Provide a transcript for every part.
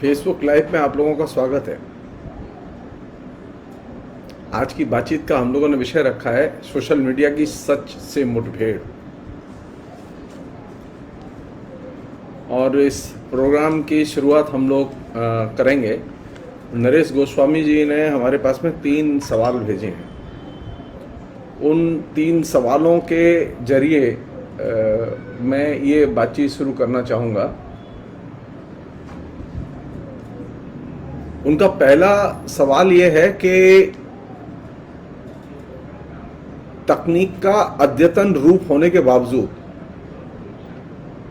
Facebook live में आप लोगों का स्वागत है। आज की बातचीत का हम लोगों ने विषय रखा है सोशल मीडिया की सच से मुठभेड़। और इस प्रोग्राम की शुरुआत हम लोग करेंगे। नरेश गोस्वामी जी ने हमारे पास में 3 सवाल भेजे हैं। उन 3 सवालों के जरिए मैं ये बातचीत शुरू करना चाहूँगा। उनका पहला सवाल ये है कि तकनीक का अद्यतन रूप होने के बावजूद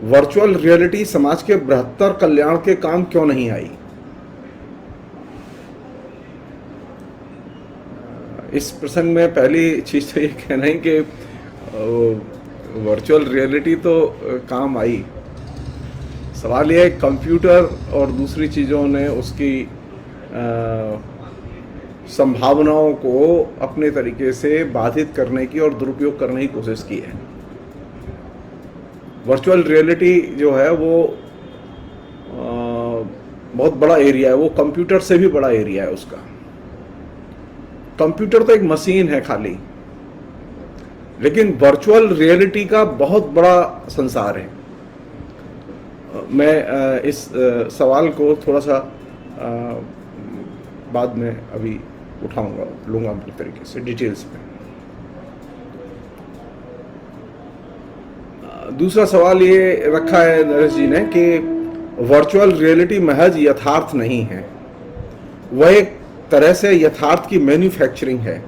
वर्चुअल रियलिटी समाज के बृहत्तर कल्याण के काम क्यों नहीं आई। इस प्रसंग में पहली चीज तो ये कहना है कि वर्चुअल रियलिटी तो काम आई। सवाल यह है कंप्यूटर और दूसरी चीज़ों ने उसकी संभावनाओं को अपने तरीके से बाधित करने की और दुरुपयोग करने की कोशिश की है। वर्चुअल रियलिटी जो है वो बहुत बड़ा एरिया है, वो कंप्यूटर से भी बड़ा एरिया है उसका। कंप्यूटर तो एक मशीन है खाली, लेकिन वर्चुअल रियलिटी का बहुत बड़ा संसार है। मैं इस सवाल को थोड़ा सा बाद में अभी लूंगा अपने तरीके से डिटेल्स में। दूसरा सवाल ये रखा है नरेश जी ने कि वर्चुअल रियलिटी महज यथार्थ नहीं है, वह एक तरह से यथार्थ की मैन्युफैक्चरिंग है।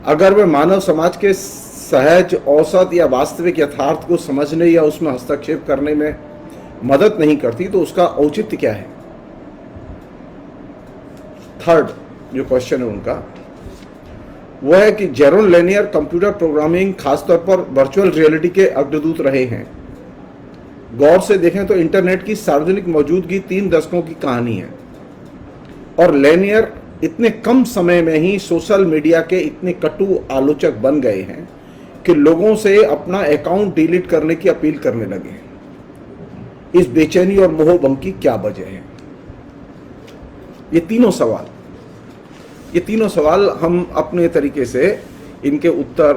अगर वह मानव समाज के सहज औसत या वास्तविक यथार्थ को समझने या उसमें हस्तक्षेप करने में मदद नहीं करती तो उसका औचित्य क्या है। थर्ड जो क्वेश्चन है उनका वो है कि जेरोन लेनियर कंप्यूटर प्रोग्रामिंग खासतौर पर वर्चुअल रियलिटी के अग्रदूत रहे हैं। गौर से देखें तो इंटरनेट की सार्वजनिक मौजूदगी 3 दशकों की कहानी है और लेनियर इतने कम समय में ही सोशल मीडिया के इतने कटु आलोचक बन गए हैं कि लोगों से अपना अकाउंट डिलीट करने की अपील करने लगे। इस बेचैनी और मोहभंग की क्या वजह है। ये तीनों सवाल हम अपने तरीके से इनके उत्तर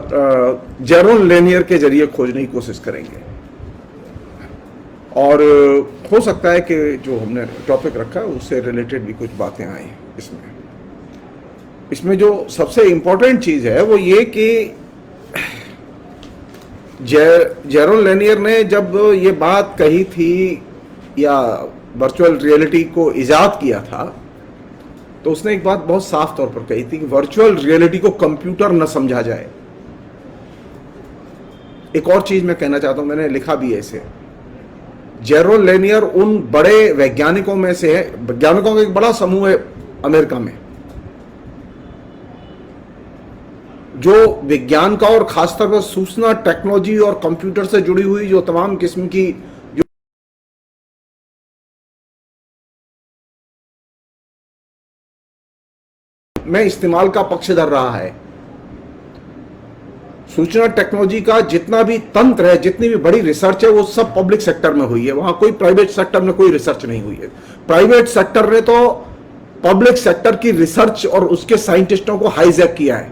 जेरोन लेनियर के जरिए खोजने की कोशिश करेंगे। और हो सकता है कि जो हमने टॉपिक रखा है उससे रिलेटेड भी कुछ बातें आए इसमें जो सबसे इंपॉर्टेंट चीज है वो ये कि जेरोन लेनियर ने जब ये बात कही थी या वर्चुअल रियलिटी को इजाद किया था तो उसने एक बात बहुत साफ तौर पर कही थी कि वर्चुअल रियलिटी को कंप्यूटर न समझा जाए। एक और चीज मैं कहना चाहता हूं, मैंने लिखा भी है इसे। जेरोन लेनियर उन बड़े वैज्ञानिकों में से है, वैज्ञानिकों का एक बड़ा समूह है अमेरिका में, जो विज्ञान का और खासतौर पर सूचना टेक्नोलॉजी और कंप्यूटर से जुड़ी हुई जो तमाम किस्म की में इस्तेमाल का पक्षधर रहा है। सूचना टेक्नोलॉजी का जितना भी तंत्र है, जितनी भी बड़ी रिसर्च है, वो सब पब्लिक सेक्टर में हुई है। वहां कोई प्राइवेट सेक्टर में कोई रिसर्च नहीं हुई है। प्राइवेट सेक्टर ने तो पब्लिक सेक्टर की रिसर्च और उसके साइंटिस्टों को हाईजैक किया है।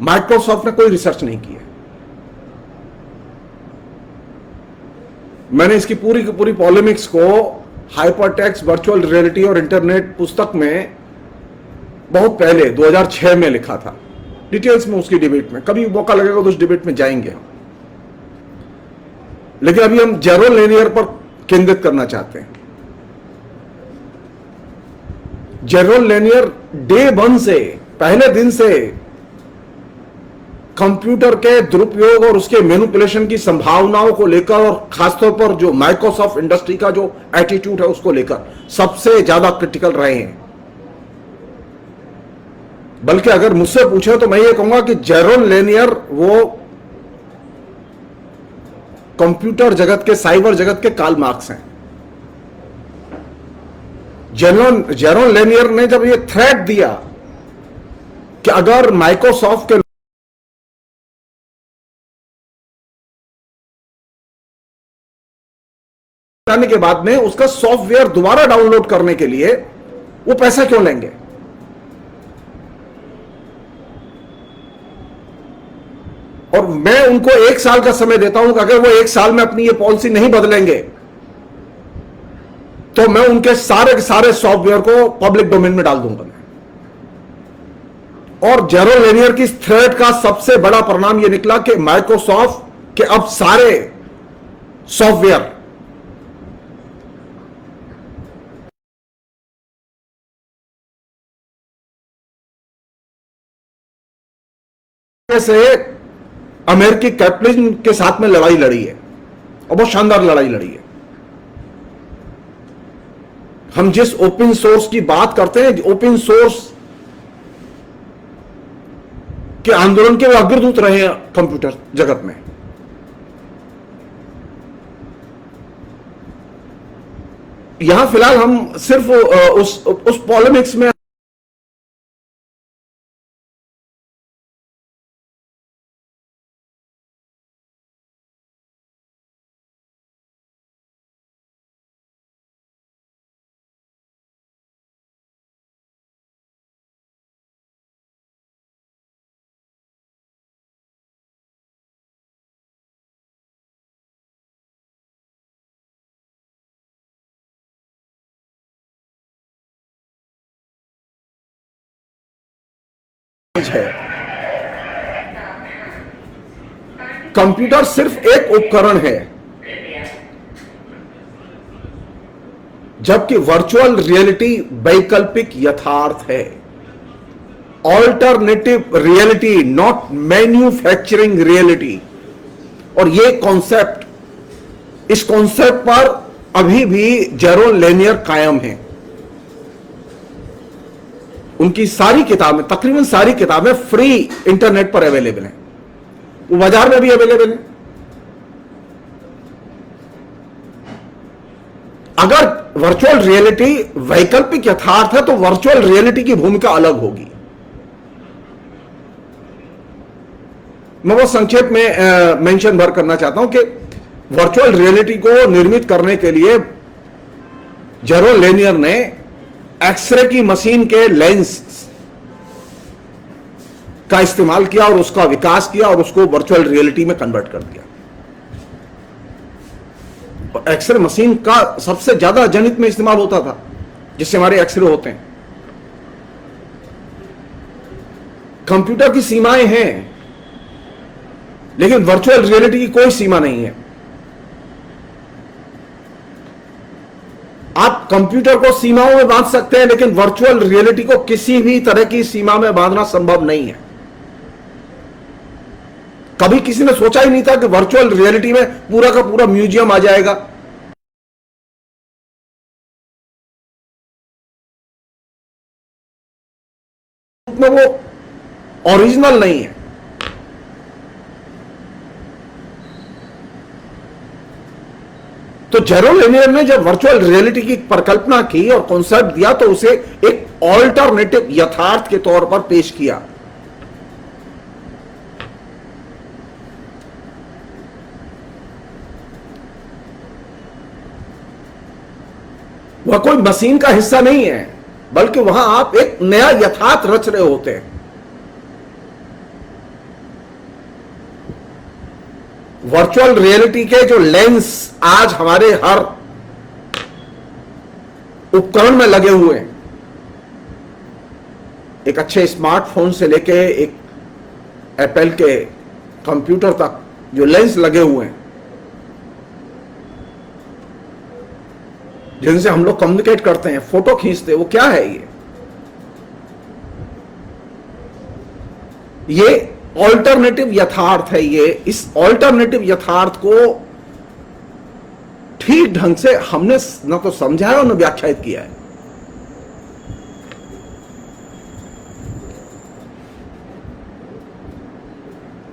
माइक्रोसॉफ्ट ने कोई रिसर्च नहीं की है। मैंने इसकी पूरी की पूरी पॉलेमिक्स को हाइपरटेक्स्ट, वर्चुअल रियलिटी और इंटरनेट पुस्तक में बहुत पहले 2006 में लिखा था, डिटेल्स में उसकी डिबेट में। कभी मौका लगेगा तो उस डिबेट में जाएंगे हम, लेकिन अभी हम जेरोन लेनियर पर केंद्रित करना चाहते हैं। जेरोन लेनियर डे 1 से, पहले दिन से कंप्यूटर के दुरुपयोग और उसके मैनिपुलेशन की संभावनाओं को लेकर और खासतौर पर जो माइक्रोसॉफ्ट इंडस्ट्री का जो एटीट्यूड है उसको लेकर सबसे ज्यादा क्रिटिकल रहे हैं। बल्कि अगर मुझसे पूछे तो मैं ये कहूंगा कि जेरोन लेनियर वो कंप्यूटर जगत के, साइबर जगत के कार्ल मार्क्स हैं। जेरोन लेनियर ने जब ये थ्रेट दिया कि अगर माइक्रोसॉफ्ट के आने के बाद में उसका सॉफ्टवेयर दोबारा डाउनलोड करने के लिए वो पैसा क्यों लेंगे? और मैं उनको 1 साल का समय देता हूं कि अगर वो 1 साल में अपनी ये पॉलिसी नहीं बदलेंगे तो मैं उनके सारे के सारे सॉफ्टवेयर को पब्लिक डोमेन में डाल दूंगा मैं। और जेरोम लेनियर की थ्रेट का सबसे बड़ा परिणाम यह निकला कि माइक्रोसॉफ्ट के अब सारे सॉफ्टवेयर से अमेरिकी कैपिटलिज्म के साथ में लड़ाई लड़ी है और बहुत शानदार लड़ाई लड़ी है। हम जिस ओपन सोर्स की बात करते हैं, ओपन सोर्स के आंदोलन के वे अग्रदूत रहे हैं कंप्यूटर जगत में। यहां फिलहाल हम सिर्फ उस पॉलिमिक्स में है। कंप्यूटर सिर्फ एक उपकरण है, जबकि वर्चुअल रियलिटी वैकल्पिक यथार्थ है। Alternative reality, not manufacturing reality. और ये कॉन्सेप्ट, इस कॉन्सेप्ट पर अभी भी जेरोम लेनियर कायम है। उनकी सारी किताबें, तकरीबन सारी किताबें फ्री इंटरनेट पर अवेलेबल हैं, वो बाजार में भी अवेलेबल है। अगर वर्चुअल रियलिटी वैकल्पिक यथार्थ है तो वर्चुअल रियलिटी की भूमिका अलग होगी। मैं वो संक्षेप में मेंशन भर करना चाहता हूं कि वर्चुअल रियलिटी को निर्मित करने के लिए जेरोम लेनियर ने एक्सरे की मशीन के लेंस का इस्तेमाल किया और उसका विकास किया और उसको वर्चुअल रियलिटी में कन्वर्ट कर दिया। और एक्सरे मशीन का सबसे ज्यादा जनित में इस्तेमाल होता था, जिससे हमारे एक्सरे होते हैं। कंप्यूटर की सीमाएं हैं, लेकिन वर्चुअल रियलिटी की कोई सीमा नहीं है। आप कंप्यूटर को सीमाओं में बांध सकते हैं, लेकिन वर्चुअल रियलिटी को किसी भी तरह की सीमा में बांधना संभव नहीं है। कभी किसी ने सोचा ही नहीं था कि वर्चुअल रियलिटी में पूरा का पूरा म्यूजियम आ जाएगा। में वो ओरिजिनल नहीं है। तो जेरोम लेनियर ने जब वर्चुअल रियलिटी की परिकल्पना की और कॉन्सेप्ट दिया तो उसे एक ऑल्टरनेटिव यथार्थ के तौर पर पेश किया। वह कोई मशीन का हिस्सा नहीं है, बल्कि वहां आप एक नया यथार्थ रच रहे होते हैं। वर्चुअल रियलिटी के जो लेंस आज हमारे हर उपकरण में लगे हुए हैं, एक अच्छे स्मार्टफोन से लेके एक एप्पल के कंप्यूटर तक जो लेंस लगे हुए हैं, जिनसे हम लोग कम्युनिकेट करते हैं, फोटो खींचते हैं, वो क्या है? ये ऑल्टरनेटिव यथार्थ है। ये इस ऑल्टरनेटिव यथार्थ को ठीक ढंग से हमने न तो समझा है और न व्याख्यायित किया है।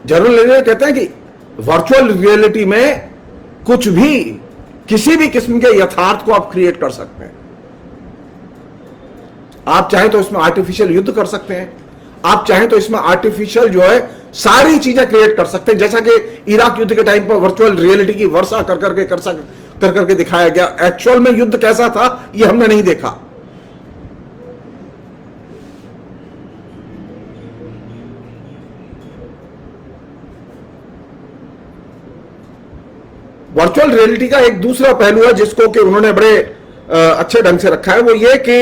जेरोम लेनियर कहते हैं कि वर्चुअल रियलिटी में कुछ भी, किसी भी किस्म के यथार्थ को आप क्रिएट कर सकते हैं। आप चाहें तो इसमें आर्टिफिशियल युद्ध कर सकते हैं, आप चाहें तो इसमें आर्टिफिशियल जो है सारी चीजें क्रिएट कर सकते हैं, जैसा कि इराक युद्ध के टाइम पर वर्चुअल रियलिटी की वर्षा कर करके कर करके दिखाया गया। एक्चुअल में युद्ध कैसा था ये हमने नहीं देखा। वर्चुअल रियलिटी का एक दूसरा पहलू है जिसको कि उन्होंने बड़े अच्छे ढंग से रखा है, वो ये कि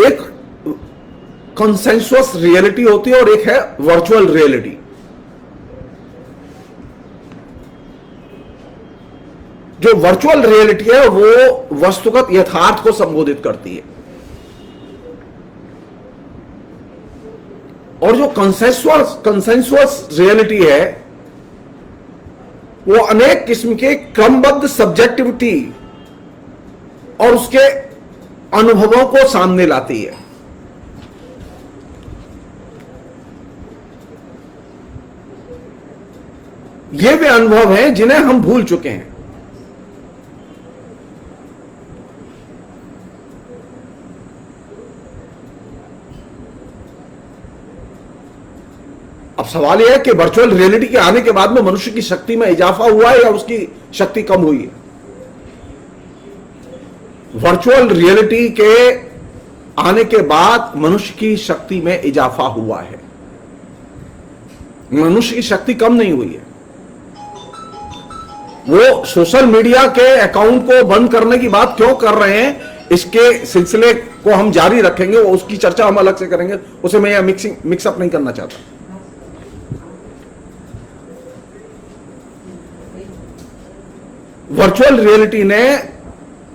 एक कंसेंसुअस रियलिटी होती है और एक है वर्चुअल रियलिटी। जो वर्चुअल रियलिटी है वो वस्तुगत यथार्थ को संबोधित करती है, और जो कंसेंसुअस रियलिटी है वो अनेक किस्म के क्रमबद्ध सब्जेक्टिविटी और उसके अनुभवों को सामने लाती है। ये वे अनुभव हैं जिन्हें हम भूल चुके हैं। अब सवाल यह है कि वर्चुअल रियलिटी के आने के बाद में मनुष्य की शक्ति में इजाफा हुआ है या उसकी शक्ति कम हुई है। वर्चुअल रियलिटी के आने के बाद मनुष्य की शक्ति में इजाफा हुआ है, मनुष्य की शक्ति कम नहीं हुई है। वो सोशल मीडिया के अकाउंट को बंद करने की बात क्यों कर रहे हैं, इसके सिलसिले को हम जारी रखेंगे, उसकी चर्चा हम अलग से करेंगे, उसे मैं यह मिक्सअप नहीं करना चाहता। वर्चुअल रियलिटी ने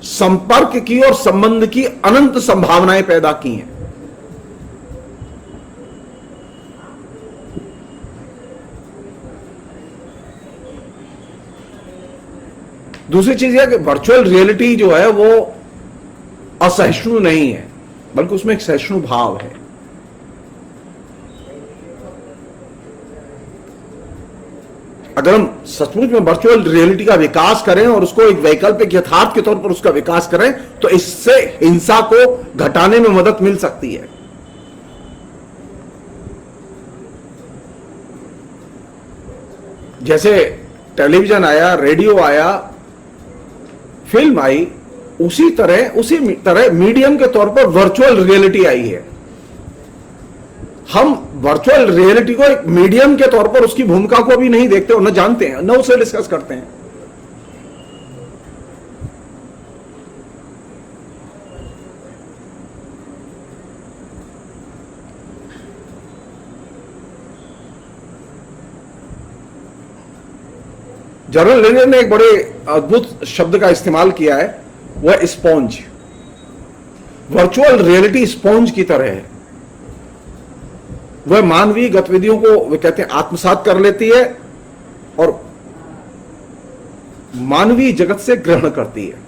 संपर्क की और संबंध की अनंत संभावनाएं पैदा की हैं। दूसरी चीज यह कि वर्चुअल रियलिटी जो है वो असहिष्णु नहीं है, बल्कि उसमें एक सहिष्णु भाव है। अगर हम सचमुच में वर्चुअल रियलिटी का विकास करें और उसको एक वैकल्पिक यथार्थ के तौर पर उसका विकास करें तो इससे हिंसा को घटाने में मदद मिल सकती है। जैसे टेलीविजन आया, रेडियो आया, फिल्म आई, उसी तरह मीडियम के तौर पर वर्चुअल रियलिटी आई है। हम वर्चुअल रियलिटी को एक मीडियम के तौर पर उसकी भूमिका को भी नहीं देखते और न जानते हैं, न उसे डिस्कस करते हैं। जर्नल लेनियर ने एक बड़े अद्भुत शब्द का इस्तेमाल किया है, वह स्पॉन्ज। वर्चुअल रियलिटी स्पॉन्ज की तरह है। वह मानवीय गतिविधियों को वे कहते हैं आत्मसात कर लेती है और मानवीय जगत से ग्रहण करती है।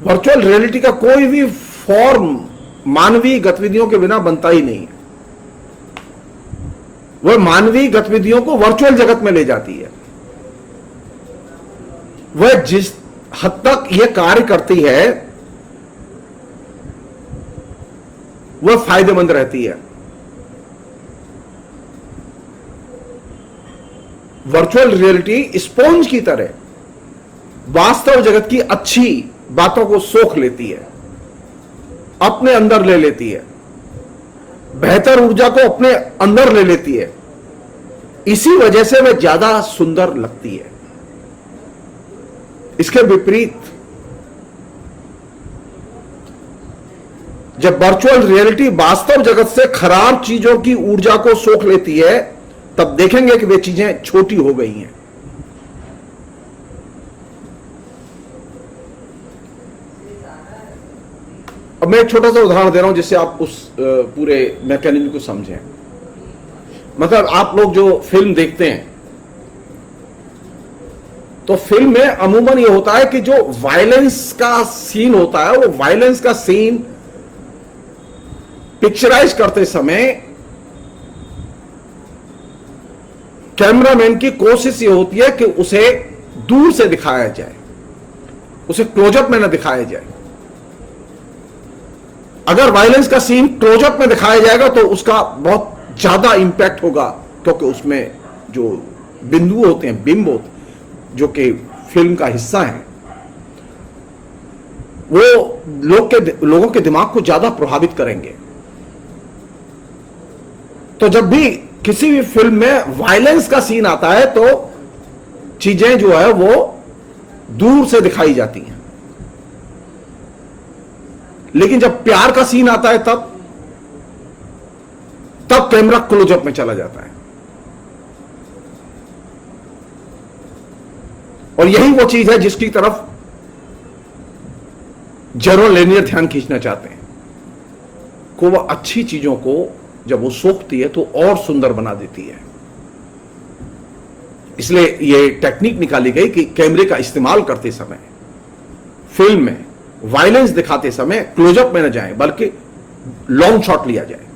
वर्चुअल रियलिटी का कोई भी फॉर्म मानवीय गतिविधियों के बिना बनता ही नहीं है। वह मानवीय गतिविधियों को वर्चुअल जगत में ले जाती है। वह जिस हद तक यह कार्य करती है वह फायदेमंद रहती है। वर्चुअल रियलिटी स्पॉन्ज की तरह वास्तव जगत की अच्छी बातों को सोख लेती है, अपने अंदर ले लेती है, बेहतर ऊर्जा को अपने अंदर ले लेती है। इसी वजह से वह ज्यादा सुंदर लगती है। इसके विपरीत जब वर्चुअल रियलिटी वास्तव जगत से खराब चीजों की ऊर्जा को सोख लेती है तब देखेंगे कि वे चीजें छोटी हो गई हैं। अब मैं एक छोटा सा उदाहरण दे रहा हूं जिससे आप उस पूरे मैकेनिज्म को समझें। मतलब आप लोग जो फिल्म देखते हैं तो फिल्म में अमूमन यह होता है कि जो वायलेंस का सीन होता है वो वायलेंस का सीन पिक्चराइज करते समय कैमरामैन की कोशिश यह होती है कि उसे दूर से दिखाया जाए, उसे क्लोजअप में न दिखाया जाए। अगर वायलेंस का सीन क्लोजअप में दिखाया जाएगा तो उसका बहुत ज्यादा इंपैक्ट होगा, क्योंकि उसमें जो बिंदु होते हैं, बिंब होते, जो कि फिल्म का हिस्सा है, वो लोगों के दिमाग को ज्यादा प्रभावित करेंगे। तो जब भी किसी भी फिल्म में वायलेंस का सीन आता है तो चीजें जो है वो दूर से दिखाई जाती हैं, लेकिन जब प्यार का सीन आता है तब कैमरा क्लोजअप में चला जाता है। और यही वो चीज है जिसकी तरफ जेरोन लेनियर ध्यान खींचना चाहते हैं को वह अच्छी चीजों को जब वो सोखती है तो और सुंदर बना देती है। इसलिए ये टेक्निक निकाली गई कि कैमरे का इस्तेमाल करते समय फिल्म में वायलेंस दिखाते समय क्लोजअप में न जाए बल्कि लॉन्ग शॉट लिया जाए।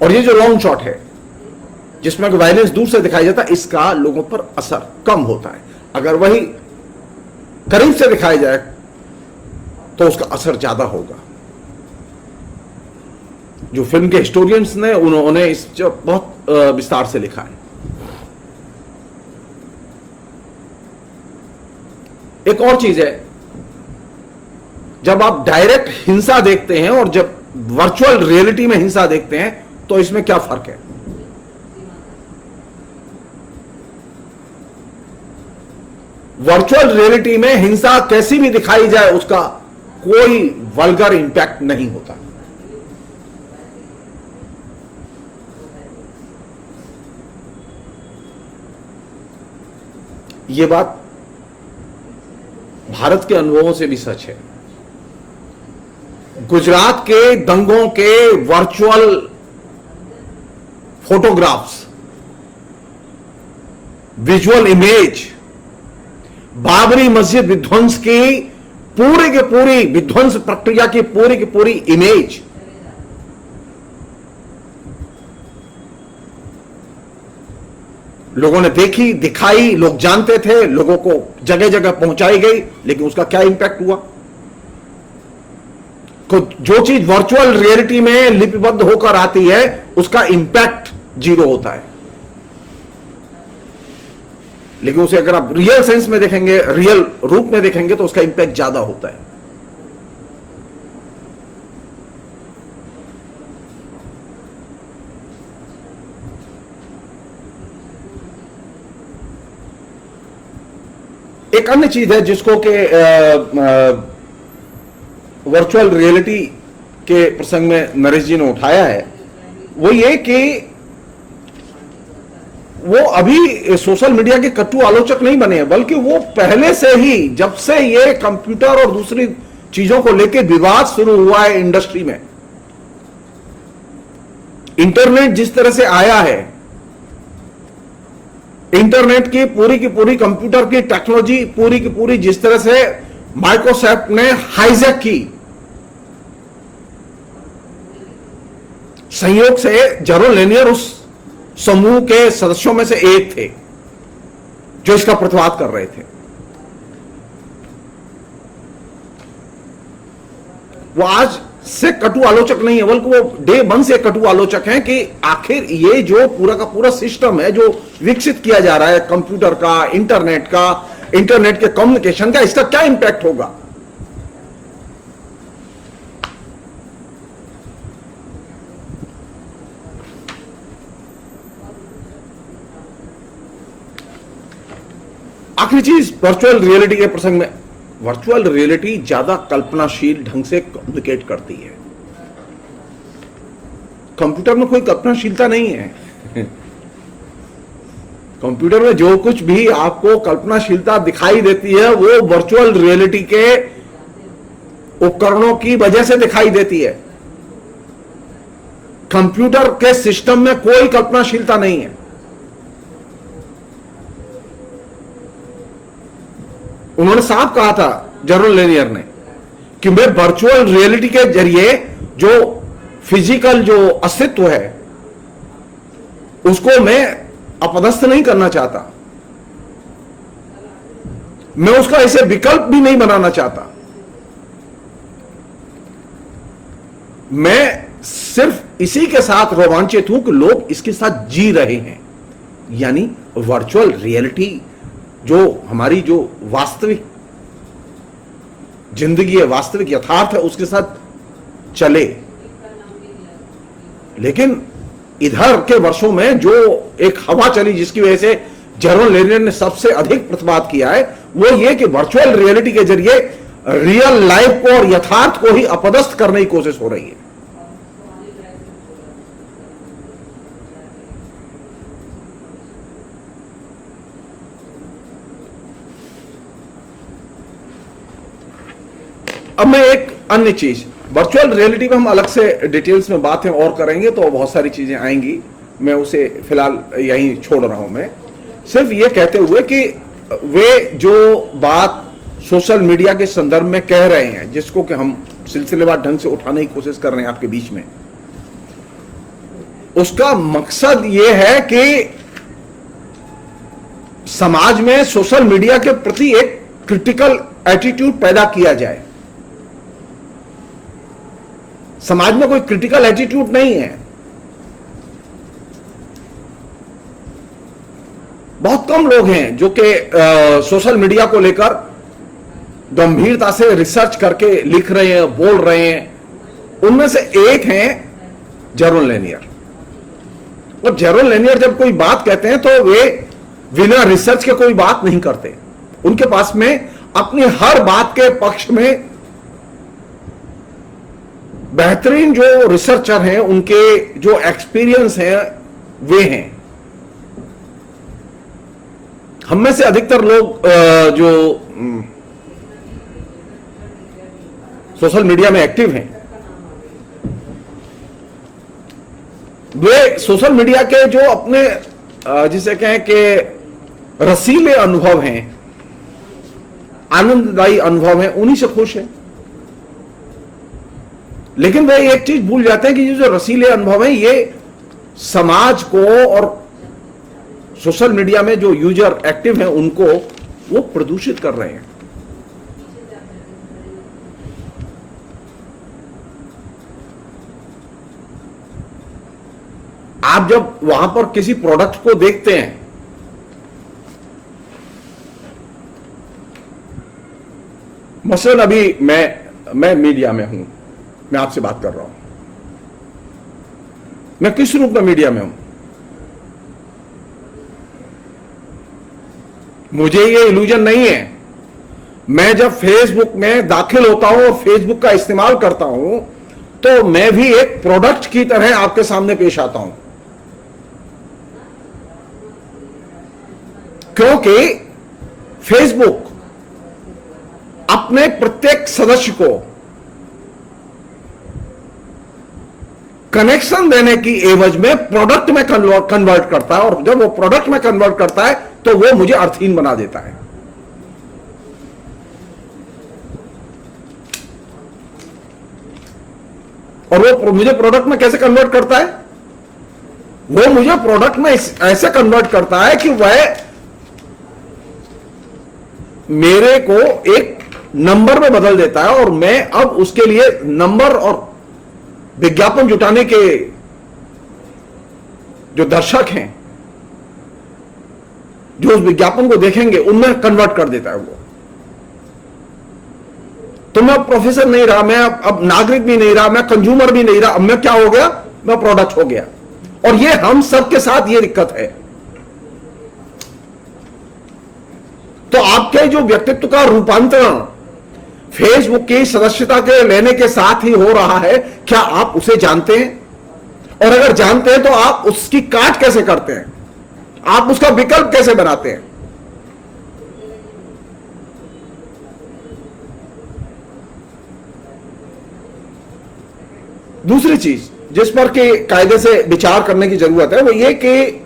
और ये जो लॉन्ग शॉट है जिसमें वायलेंस दूर से दिखाया जाता है, इसका लोगों पर असर कम होता है। अगर वही करीब से दिखाया जाए तो उसका असर ज्यादा होगा। जो फिल्म के हिस्टोरियंस ने उन्होंने इस बहुत विस्तार से लिखा है। एक और चीज है, जब आप डायरेक्ट हिंसा देखते हैं और जब वर्चुअल रियलिटी में हिंसा देखते हैं तो इसमें क्या फर्क है? वर्चुअल रियलिटी में हिंसा कैसी भी दिखाई जाए उसका कोई वल्गर इंपैक्ट नहीं होता। यह बात भारत के अनुभवों से भी सच है। गुजरात के दंगों के virtual photographs, visual image, Babri मस्जिद विध्वंस की पूरी विध्वंस प्रक्रिया की पूरी इमेज लोगों ने देखी, दिखाई, लोग जानते थे, लोगों को जगह जगह पहुंचाई गई, लेकिन उसका क्या इंपैक्ट हुआ? तो जो चीज वर्चुअल रियलिटी में लिपिबद्ध होकर आती है उसका इंपैक्ट जीरो होता है, लेकिन उसे अगर आप रियल सेंस में देखेंगे, रियल रूप में देखेंगे तो उसका इंपैक्ट ज्यादा होता है। एक अन्य चीज है जिसको कि वर्चुअल रियलिटी के प्रसंग में नरेश जी ने उठाया है, वो ये कि वो अभी सोशल मीडिया के कट्टू आलोचक नहीं बने हैं, बल्कि वो पहले से ही, जब से ये कंप्यूटर और दूसरी चीजों को लेकर विवाद शुरू हुआ है इंडस्ट्री में, इंटरनेट जिस तरह से आया है, इंटरनेट की पूरी कंप्यूटर की टेक्नोलॉजी पूरी की पूरी जिस तरह से माइक्रोसॉफ्ट ने हाईजैक की, संयोग से जेरोन लेनियर उस समूह के सदस्यों में से एक थे जो इसका प्रतिवाद कर रहे थे। वो आज से कटु आलोचक नहीं है, बल्कि वो डे वन से कटु आलोचक हैं कि आखिर ये जो पूरा का पूरा सिस्टम है जो विकसित किया जा रहा है कंप्यूटर का, इंटरनेट के कम्युनिकेशन का, इसका क्या इंपैक्ट होगा। आखिरी चीज वर्चुअल रियलिटी के प्रसंग में, वर्चुअल रियलिटी ज्यादा कल्पनाशील ढंग से कम्युनिकेट करती है। कंप्यूटर में कोई कल्पनाशीलता नहीं है। कंप्यूटर में जो कुछ भी आपको कल्पनाशीलता दिखाई देती है वो वर्चुअल रियलिटी के उपकरणों की वजह से दिखाई देती है। कंप्यूटर के सिस्टम में कोई कल्पनाशीलता नहीं है। उन्होंने साफ कहा था जेरोन लेनियर ने कि मैं वर्चुअल रियलिटी के जरिए जो फिजिकल जो अस्तित्व है उसको मैं अपदस्थ नहीं करना चाहता, मैं उसका ऐसे विकल्प भी नहीं बनाना चाहता, मैं सिर्फ इसी के साथ रोमांचित हूं कि लोग इसके साथ जी रहे हैं, यानी वर्चुअल रियलिटी जो हमारी जो वास्तविक जिंदगी है, वास्तविक यथार्थ है, उसके साथ चले। लेकिन इधर के वर्षों में जो एक हवा चली जिसकी वजह से जेरोम लेनियर ने सबसे अधिक प्रतिवाद किया है, वो ये कि वर्चुअल रियलिटी के जरिए रियल लाइफ को और यथार्थ को ही अपदस्थ करने की कोशिश हो रही है। अब मैं एक अन्य चीज, वर्चुअल रियलिटी में हम अलग से डिटेल्स में बातें और करेंगे तो बहुत सारी चीजें आएंगी, मैं उसे फिलहाल यहीं छोड़ रहा हूं। मैं सिर्फ ये कहते हुए कि वे जो बात सोशल मीडिया के संदर्भ में कह रहे हैं, जिसको कि हम सिलसिलेवार ढंग से उठाने की कोशिश कर रहे हैं आपके बीच में, उसका मकसद ये है कि समाज में सोशल मीडिया के प्रति एक क्रिटिकल एटीट्यूड पैदा किया जाए। समाज में कोई क्रिटिकल एटीट्यूड नहीं है। बहुत कम लोग हैं जो कि सोशल मीडिया को लेकर गंभीरता से रिसर्च करके लिख रहे हैं, बोल रहे हैं। उनमें से एक हैं जेरोम लेनियर। और जेरोम लेनियर जब कोई बात कहते हैं तो वे बिना रिसर्च के कोई बात नहीं करते। उनके पास में अपनी हर बात के पक्ष में बेहतरीन जो रिसर्चर हैं, उनके जो एक्सपीरियंस हैं वे हैं। हम में से अधिकतर लोग जो सोशल मीडिया में एक्टिव हैं, वे सोशल मीडिया के जो अपने जिसे कहें कि रसीले अनुभव हैं, आनंददायी अनुभव हैं, उन्हीं से खुश हैं। लेकिन वे एक चीज भूल जाते हैं कि ये जो रसीले अनुभव हैं, ये समाज को और सोशल मीडिया में जो यूजर एक्टिव हैं उनको वो प्रदूषित कर रहे हैं। आप जब वहां पर किसी प्रोडक्ट को देखते हैं, मसलन अभी मैं मीडिया में हूं, मैं आपसे बात कर रहा हूं, मैं किस रूप में मीडिया में हूं? मुझे ये इल्यूजन नहीं है। मैं जब फेसबुक में दाखिल होता हूं और फेसबुक का इस्तेमाल करता हूं तो मैं भी एक प्रोडक्ट की तरह आपके सामने पेश आता हूं, क्योंकि फेसबुक अपने प्रत्येक सदस्य को कनेक्शन देने की एवज में प्रोडक्ट में कन्वर्ट करता है, और जब वो प्रोडक्ट में कन्वर्ट करता है तो वो मुझे अर्थहीन बना देता है। और वो मुझे प्रोडक्ट में कैसे कन्वर्ट करता है? वो मुझे प्रोडक्ट में ऐसे कन्वर्ट करता है कि वह मेरे को एक नंबर में बदल देता है, और मैं अब उसके लिए नंबर और विज्ञापन जुटाने के जो दर्शक हैं, जो उस विज्ञापन को देखेंगे, उनमें कन्वर्ट कर देता है वो। तो मैं प्रोफेसर नहीं रहा, मैं अब नागरिक भी नहीं रहा, मैं कंज्यूमर भी नहीं रहा, अब मैं क्या हो गया? मैं प्रोडक्ट हो गया। और ये हम सबके साथ ये दिक्कत है। तो आपके जो व्यक्तित्व का रूपांतरण फेसबुक की सदस्यता के लेने के साथ ही हो रहा है, क्या आप उसे जानते हैं? और अगर जानते हैं तो आप उसकी काट कैसे करते हैं? आप उसका विकल्प कैसे बनाते हैं? दूसरी चीज जिस पर कि कायदे से विचार करने की जरूरत है वो ये कि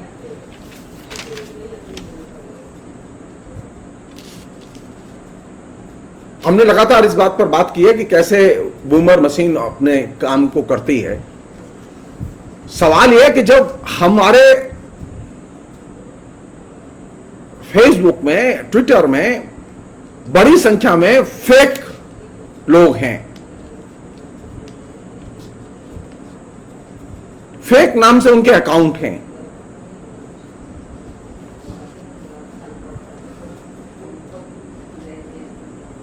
हमने लगातार इस बात पर बात की है कि कैसे बूमर मशीन अपने काम को करती है। सवाल यह है कि जब हमारे फेसबुक में, ट्विटर में बड़ी संख्या में फेक लोग हैं, फेक नाम से उनके अकाउंट हैं,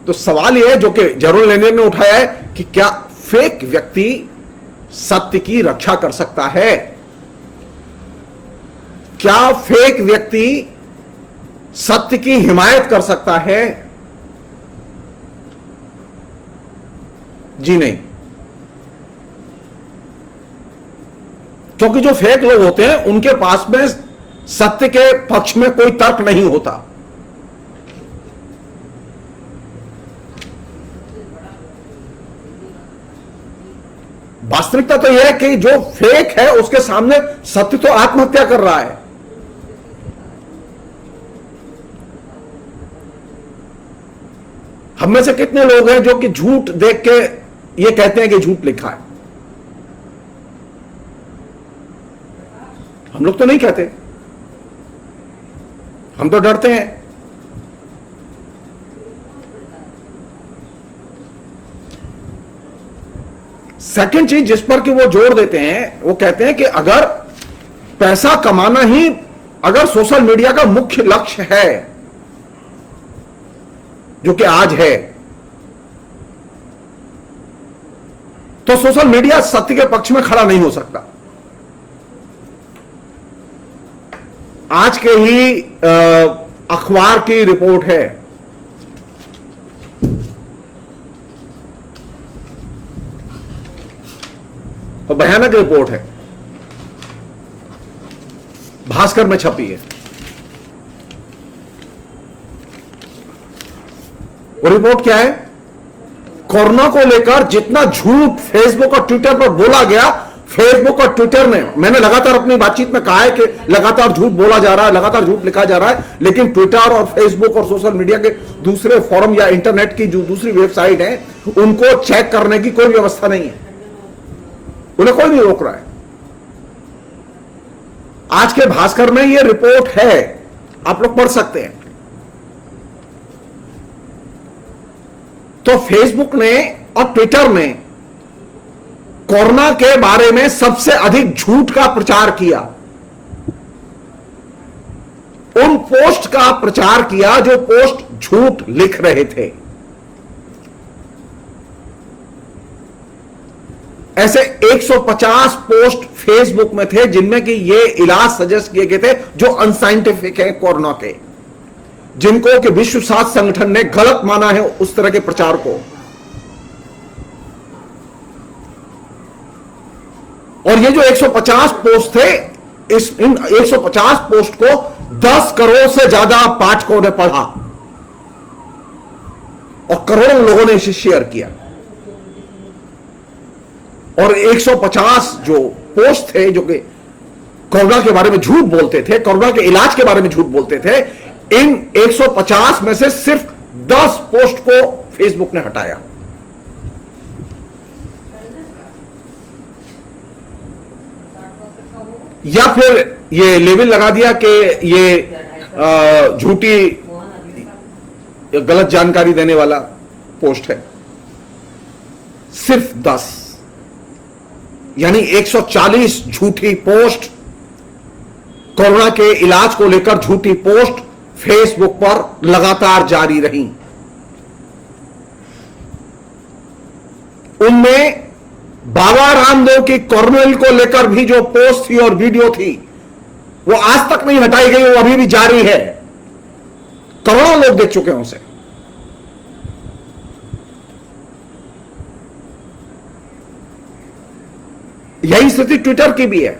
तो सवाल यह है जो कि जेरोन लेनियर ने उठाया है कि क्या फेक व्यक्ति सत्य की रक्षा कर सकता है? क्या फेक व्यक्ति सत्य की हिमायत कर सकता है? जी नहीं, क्योंकि जो फेक लोग होते हैं उनके पास में सत्य के पक्ष में कोई तर्क नहीं होता। वास्तविकता तो यह है कि जो फेक है उसके सामने सत्य तो आत्महत्या कर रहा है। हम में से कितने लोग हैं जो कि झूठ देख के ये कहते हैं कि झूठ लिखा है? हम लोग तो नहीं कहते, हम तो डरते हैं। सेकंड चीज जिस पर कि वो जोर देते हैं, वो कहते हैं कि अगर पैसा कमाना ही अगर सोशल मीडिया का मुख्य लक्ष्य है, जो कि आज है, तो सोशल मीडिया सत्य के पक्ष में खड़ा नहीं हो सकता। आज के ही अखबार की रिपोर्ट है, और भयानक रिपोर्ट है, भास्कर में छपी है। वो रिपोर्ट क्या है? कोरोना को लेकर जितना झूठ फेसबुक और ट्विटर पर बोला गया, फेसबुक और ट्विटर ने, मैंने लगातार अपनी बातचीत में कहा है कि लगातार झूठ बोला जा रहा है, लगातार झूठ लिखा जा रहा है, लेकिन ट्विटर और फेसबुक और सोशल मीडिया के दूसरे फोरम या इंटरनेट की जो दूसरी वेबसाइट है, उनको चेक करने की कोई व्यवस्था नहीं है, उन्हें कोई नहीं रोक रहा है। आज के भास्कर में यह रिपोर्ट है, आप लोग पढ़ सकते हैं। तो फेसबुक ने और ट्विटर ने कोरोना के बारे में सबसे अधिक झूठ का प्रचार किया, उन पोस्ट का प्रचार किया जो पोस्ट झूठ लिख रहे थे। ऐसे 150 पोस्ट फेसबुक में थे जिनमें कि ये इलाज सजेस्ट किए गए थे जो अनसाइंटिफिक है कोरोना के, जिनको कि विश्व स्वास्थ्य संगठन ने गलत माना है उस तरह के प्रचार को। और ये जो 150 पोस्ट थे, इन 150 पोस्ट को 10 करोड़ से ज्यादा पाठकों ने पढ़ा और करोड़ों लोगों ने इसे शेयर किया। और 150 जो पोस्ट थे जो कि कोरोना के बारे में झूठ बोलते थे, कोरोना के इलाज के बारे में झूठ बोलते थे, इन 150 में से सिर्फ 10 पोस्ट को फेसबुक ने हटाया। या फिर ये लेबल लगा दिया कि ये झूठी गलत जानकारी देने वाला पोस्ट है। सिर्फ 10, यानी 140 झूठी पोस्ट, कोरोना के इलाज को लेकर झूठी पोस्ट फेसबुक पर लगातार जारी रही। उनमें बाबा रामदेव की कोरोना को लेकर भी जो पोस्ट थी और वीडियो थी, वो आज तक नहीं हटाई गई, वो अभी भी जारी है। करोड़ों लोग देख चुके हैं उसे। यही स्थिति ट्विटर की भी है।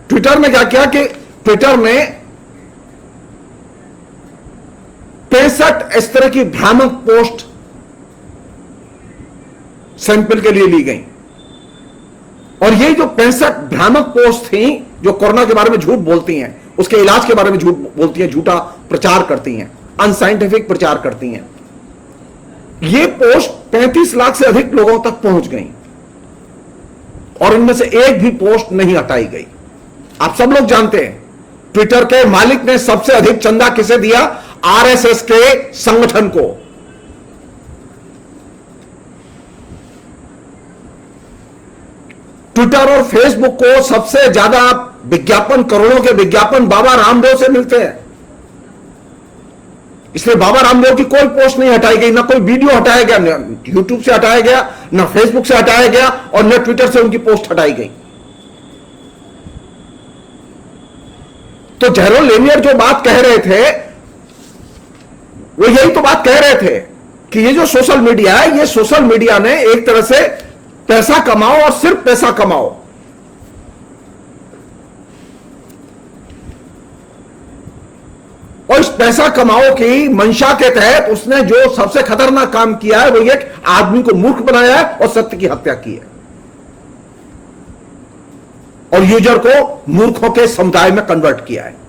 ट्विटर ने क्या किया कि ट्विटर ने 65 इस तरह की भ्रामक पोस्ट सैंपल के लिए ली गई, और ये जो 65 भ्रामक पोस्ट थी जो कोरोना के बारे में झूठ बोलती हैं, उसके इलाज के बारे में झूठ बोलती हैं, झूठा प्रचार करती हैं, अनसाइंटिफिक प्रचार करती हैं, ये पोस्ट 35 लाख से अधिक लोगों तक पहुंच गई और इनमें से एक भी पोस्ट नहीं हटाई गई। आप सब लोग जानते हैं ट्विटर के मालिक ने सबसे अधिक चंदा किसे दिया? आरएसएस के संगठन को। ट्विटर और फेसबुक को सबसे ज्यादा विज्ञापन, करोड़ों के विज्ञापन बाबा रामदेव से मिलते हैं। इसलिए बाबा रामदेव की कोई पोस्ट नहीं हटाई गई, ना कोई वीडियो हटाया गया, न यूट्यूब से हटाया गया, ना फेसबुक से हटाया गया और न ट्विटर से उनकी पोस्ट हटाई गई। तो जेरोम लेनियर जो बात कह रहे थे वो यही तो बात कह रहे थे कि ये जो सोशल मीडिया है, ये सोशल मीडिया ने एक तरह से पैसा कमाओ और सिर्फ पैसा कमाओ, और इस पैसा कमाओ की मंशा के तहत उसने जो सबसे खतरनाक काम किया है वो ये आदमी को मूर्ख बनाया है और सत्य की हत्या की है और यूजर को मूर्खों के समुदाय में कन्वर्ट किया है।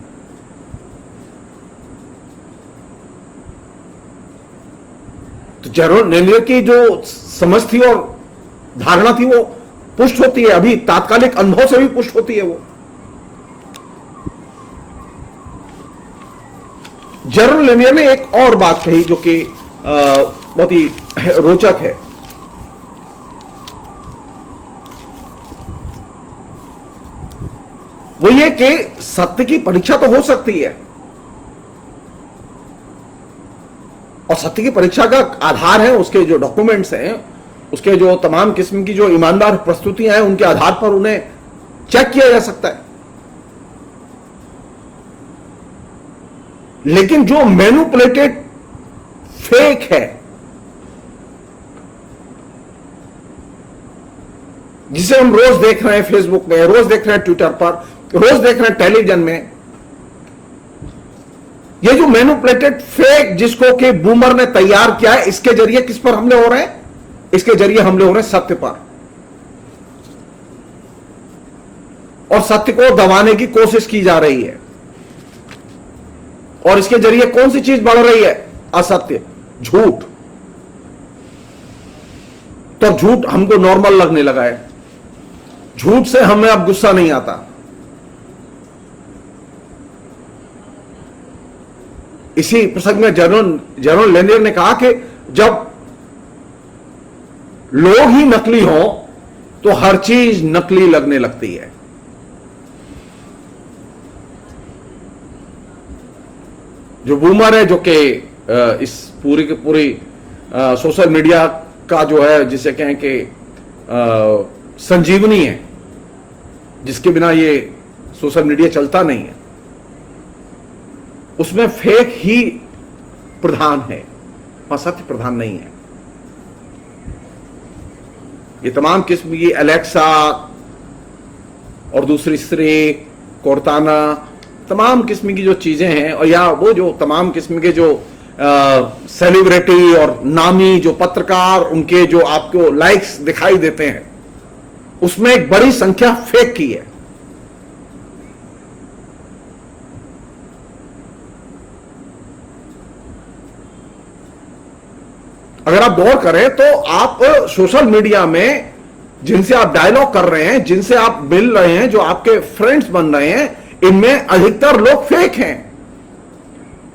तो जेरोम लेनियर की जो समझ थी और धारणा थी वो पुष्ट होती है, अभी तात्कालिक अनुभव से भी पुष्ट होती है। वो जेरोम लेनियर ने एक और बात कही जो कि बहुत ही रोचक है। वो ये कि सत्य की परीक्षा तो हो सकती है और सत्य की परीक्षा का आधार है उसके जो डॉक्यूमेंट्स हैं, उसके जो तमाम किस्म की जो ईमानदार प्रस्तुतियां हैं, उनके आधार पर उन्हें चेक किया जा सकता है। लेकिन जो मैनिपुलेटेड फेक है, जिसे हम रोज देख रहे हैं फेसबुक में, रोज देख रहे हैं ट्विटर पर, रोज देख रहे हैं टेलीविजन में, ये जो मैनिपुलेटेड फेक जिसको कि बूमर ने तैयार किया है, इसके जरिए किस पर हमले हो रहे हैं? इसके जरिए हमले हो रहे हैं सत्य पर, और सत्य को दबाने की कोशिश की जा रही है। और इसके जरिए कौन सी चीज बढ़ रही है? असत्य, झूठ। तो झूठ हमको नॉर्मल लगने लगा है, झूठ से हमें अब गुस्सा नहीं आता। इसी प्रसंग में जेरोम लेनियर ने कहा कि जब लोग ही नकली हो तो हर चीज नकली लगने लगती है। जो बूमर है, जो कि इस पूरी की पूरी सोशल मीडिया का जो है, जिसे कहें कि संजीवनी है, जिसके बिना ये सोशल मीडिया चलता नहीं है, उसमें फेक ही प्रधान है और सत्य प्रधान नहीं है। ये तमाम किस्म की एलेक्सा और दूसरी स्त्री, कोर्टाना, तमाम किस्म की जो चीजें हैं, और या वो जो तमाम किस्म के जो सेलिब्रिटी और नामी जो पत्रकार, उनके जो आपको लाइक्स दिखाई देते हैं, उसमें एक बड़ी संख्या फेक की है। अगर आप गौर करें तो आप सोशल मीडिया में जिनसे आप डायलॉग कर रहे हैं, जिनसे आप मिल रहे हैं, जो आपके फ्रेंड्स बन रहे हैं, इनमें अधिकतर लोग फेक हैं।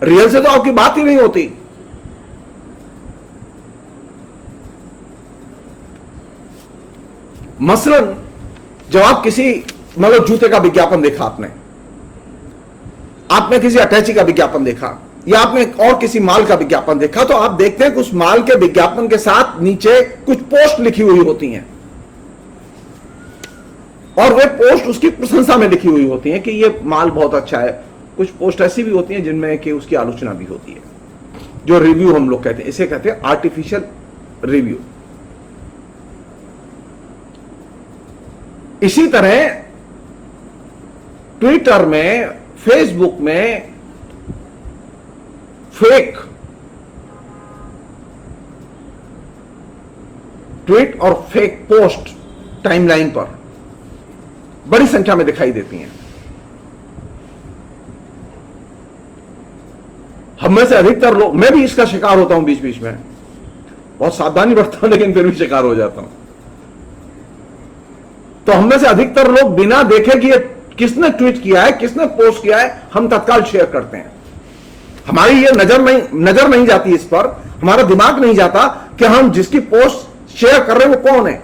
रियल से तो आपकी बात ही नहीं होती। मसलन जब आप किसी मतलब जूते का विज्ञापन देखा, आपने किसी अटैची का विज्ञापन देखा, या आपने और किसी माल का विज्ञापन देखा, तो आप देखते हैं कि उस माल के विज्ञापन के साथ नीचे कुछ पोस्ट लिखी हुई होती हैं और वे पोस्ट उसकी प्रशंसा में लिखी हुई होती हैं कि ये माल बहुत अच्छा है। कुछ पोस्ट ऐसी भी होती हैं जिनमें कि उसकी आलोचना भी होती है, जो रिव्यू हम लोग कहते हैं, इसे कहते हैं आर्टिफिशियल रिव्यू। इसी तरह ट्विटर में, फेसबुक में फेक ट्वीट और फेक पोस्ट टाइमलाइन पर बड़ी संख्या में दिखाई देती हैं। हम में से अधिकतर लोग, मैं भी इसका शिकार होता हूं बीच बीच में, बहुत सावधानी बरतता हूं लेकिन फिर भी शिकार हो जाता हूं। तो हम में से अधिकतर लोग बिना देखे कि ये किसने ट्वीट किया है, किसने पोस्ट किया है, हम तत्काल शेयर करते हैं। हमारी ये नजर नहीं जाती इस पर, हमारा दिमाग नहीं जाता कि हम जिसकी पोस्ट शेयर कर रहे हैं वो कौन है।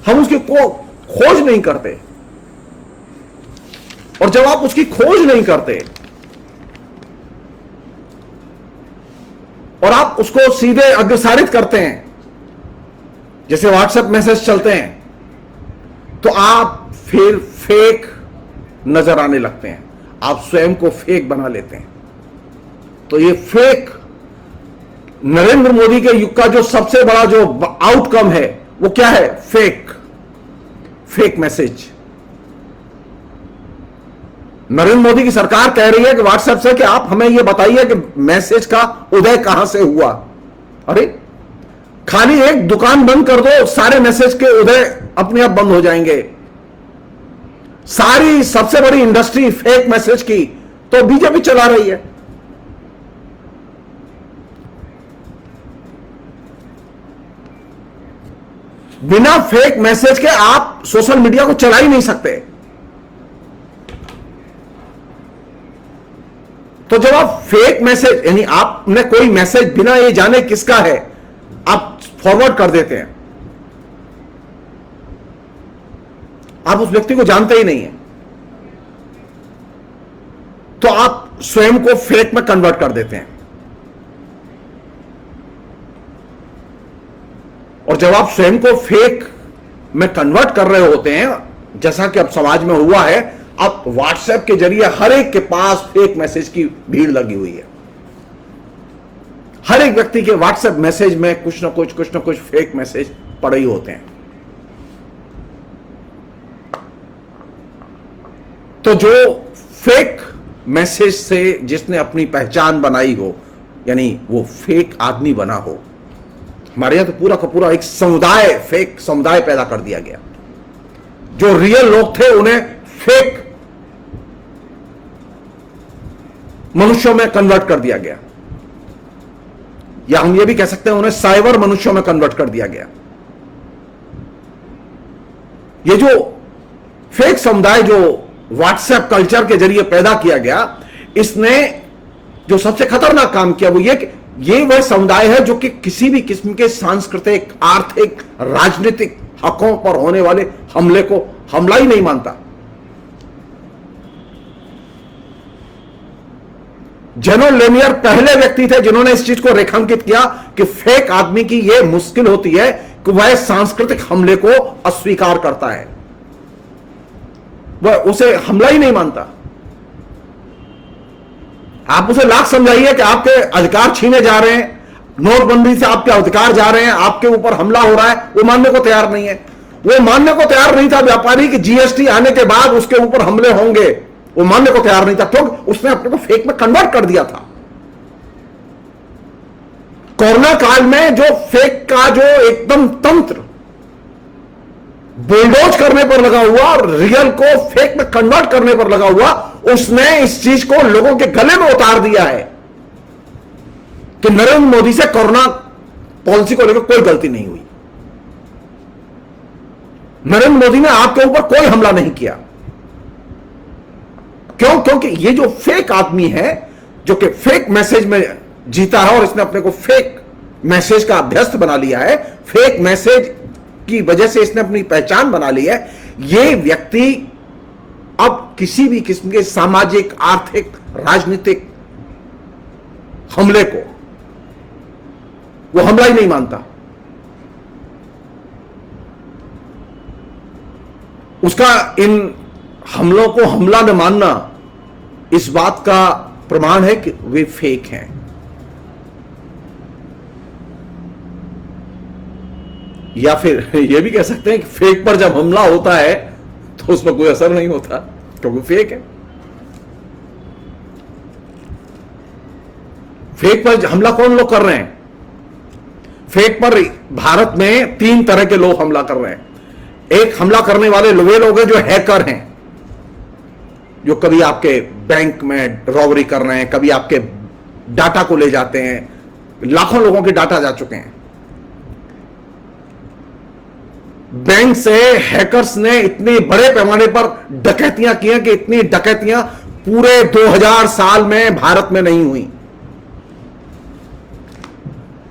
हम उसकी खोज नहीं करते, और जब आप उसकी खोज नहीं करते और आप उसको सीधे अग्रसारित करते हैं, जैसे व्हाट्सएप मैसेज चलते हैं, तो आप फिर फेक नजर आने लगते हैं, आप स्वयं को फेक बना लेते हैं। तो ये फेक नरेंद्र मोदी के युग का जो सबसे बड़ा जो आउटकम है वो क्या है? Fake message. नरेंद्र मोदी की सरकार कह रही है कि व्हाट्सएप से कि आप हमें यह बताइए कि मैसेज का उदय कहां से हुआ। अरे खाली एक दुकान बंद कर दो, सारे मैसेज के उदय अपने आप बंद हो जाएंगे। सारी सबसे बड़ी इंडस्ट्री फेक मैसेज की तो बीजेपी चला रही है। बिना फेक मैसेज के आप सोशल मीडिया को चला ही नहीं सकते। तो जब आप फेक मैसेज, यानी आपने कोई मैसेज बिना ये जाने किसका है आप फॉरवर्ड कर देते हैं, आप उस व्यक्ति को जानते ही नहीं है, तो आप स्वयं को फेक में कन्वर्ट कर देते हैं। और जब आप स्वयं को फेक में कन्वर्ट कर रहे होते हैं, जैसा कि अब समाज में हुआ है, अब व्हाट्सएप के जरिए हर एक के पास फेक मैसेज की भीड़ लगी हुई है। हर एक व्यक्ति के व्हाट्सएप मैसेज में कुछ ना कुछ फेक मैसेज पड़े ही होते हैं। तो जो फेक मैसेज से जिसने अपनी पहचान बनाई हो, यानी वो फेक आदमी बना हो, हमारे यहां तो पूरा का पूरा एक समुदाय, फेक समुदाय पैदा कर दिया गया। जो रियल लोग थे उन्हें फेक मनुष्यों में कन्वर्ट कर दिया गया, या हम ये भी कह सकते हैं उन्हें साइबर मनुष्यों में कन्वर्ट कर दिया गया। ये जो फेक समुदाय जो व्हाट्सएप कल्चर के जरिए पैदा किया गया, इसने जो सबसे खतरनाक काम किया वो ये वह समुदाय है जो कि किसी भी किस्म के सांस्कृतिक, आर्थिक, राजनीतिक हकों पर होने वाले हमले को हमला ही नहीं मानता। जेरोम लेनियर पहले व्यक्ति थे जिन्होंने इस चीज को रेखांकित किया कि फेक आदमी की यह मुश्किल होती है कि वह सांस्कृतिक हमले को अस्वीकार करता है, वह उसे हमला ही नहीं मानता। आप उसे लाख समझाइए कि आपके अधिकार छीने जा रहे हैं, नोटबंदी से आपके अधिकार जा रहे हैं, आपके ऊपर हमला हो रहा है, वो मानने को तैयार नहीं है। वो मानने को तैयार नहीं था व्यापारी कि जीएसटी आने के बाद उसके ऊपर हमले होंगे, वो मानने को तैयार नहीं था, क्योंकि उसने अपने को फेक में कन्वर्ट कर दिया था। कोरोना काल में जो फेक का जो एकदम तंत्र बुलडोज करने पर लगा हुआ और रियल को फेक में कन्वर्ट करने पर लगा हुआ, उसने इस चीज को लोगों के गले में उतार दिया है कि नरेंद्र मोदी से कोरोना पॉलिसी को लेकर कोई गलती नहीं हुई। नरेंद्र मोदी ने आपके ऊपर कोई हमला नहीं किया। क्यों? क्योंकि ये जो फेक आदमी है, जो कि फेक मैसेज में जीता है और इसने अपने को फेक मैसेज का अभ्यस्त बना लिया है, फेक मैसेज की वजह से इसने अपनी पहचान बना ली है, ये व्यक्ति अब किसी भी किस्म के सामाजिक, आर्थिक, राजनीतिक हमले को वो हमला ही नहीं मानता। उसका इन हमलों को हमला न मानना इस बात का प्रमाण है कि वे फेक हैं। या फिर यह भी कह सकते हैं कि फेक पर जब हमला होता है तो उसमें कोई असर नहीं होता क्योंकि फेक है। फेक पर हमला कौन लोग कर रहे हैं? फेक पर भारत में 3 तरह के लोग हमला कर रहे हैं। एक हमला करने वाले वे लोग हैं जो हैकर हैं, जो कभी आपके बैंक में रॉबरी कर रहे हैं, कभी आपके डाटा को ले जाते हैं। लाखों लोगों के डाटा जा चुके हैं। बैंक से हैकर्स ने इतने बड़े पैमाने पर डकैतियां की हैं कि इतनी डकैतियां पूरे 2000 साल में भारत में नहीं हुई।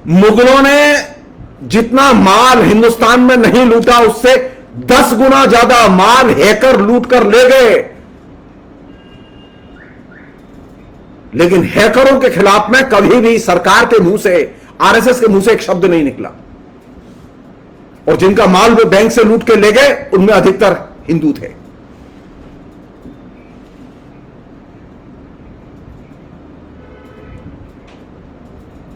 मुगलों ने जितना माल हिंदुस्तान में नहीं लूटा, उससे 10 गुना ज्यादा माल हैकर लूट कर ले गए। लेकिन हैकरों के खिलाफ में कभी भी सरकार के मुंह से, आरएसएस के मुंह से एक शब्द नहीं निकला। और जिनका माल वो बैंक से लूट के ले गए उनमें अधिकतर हिंदू थे।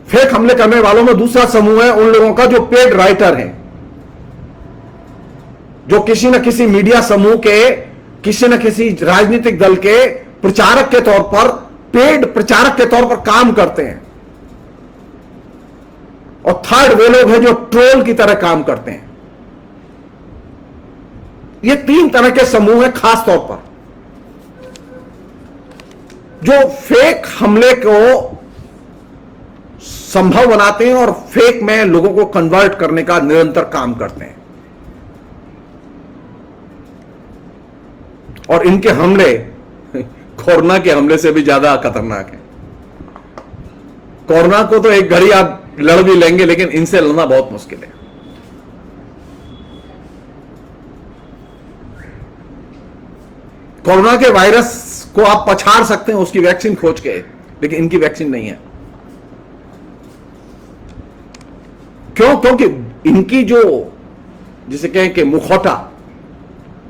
फेक हमले करने वालों में दूसरा समूह है उन लोगों का जो पेड राइटर हैं, जो किसी न किसी मीडिया समूह के, किसी न किसी राजनीतिक दल के प्रचारक के तौर पर, पेड प्रचारक के तौर पर काम करते हैं। और थर्ड वे लोग हैं जो ट्रोल की तरह काम करते हैं। ये तीन तरह के समूह हैं खास तौर पर, जो फेक हमले को संभव बनाते हैं और फेक में लोगों को कन्वर्ट करने का निरंतर काम करते हैं। और इनके हमले कोरोना के हमले से भी ज्यादा खतरनाक है। कोरोना को तो एक घड़ी आप लड़ भी लेंगे, लेकिन इनसे लड़ना बहुत मुश्किल है। कोरोना के वायरस को आप पछाड़ सकते हैं उसकी वैक्सीन खोज के, लेकिन इनकी वैक्सीन नहीं है। क्यों? क्योंकि इनकी जो, जिसे कहें कि मुखौटा,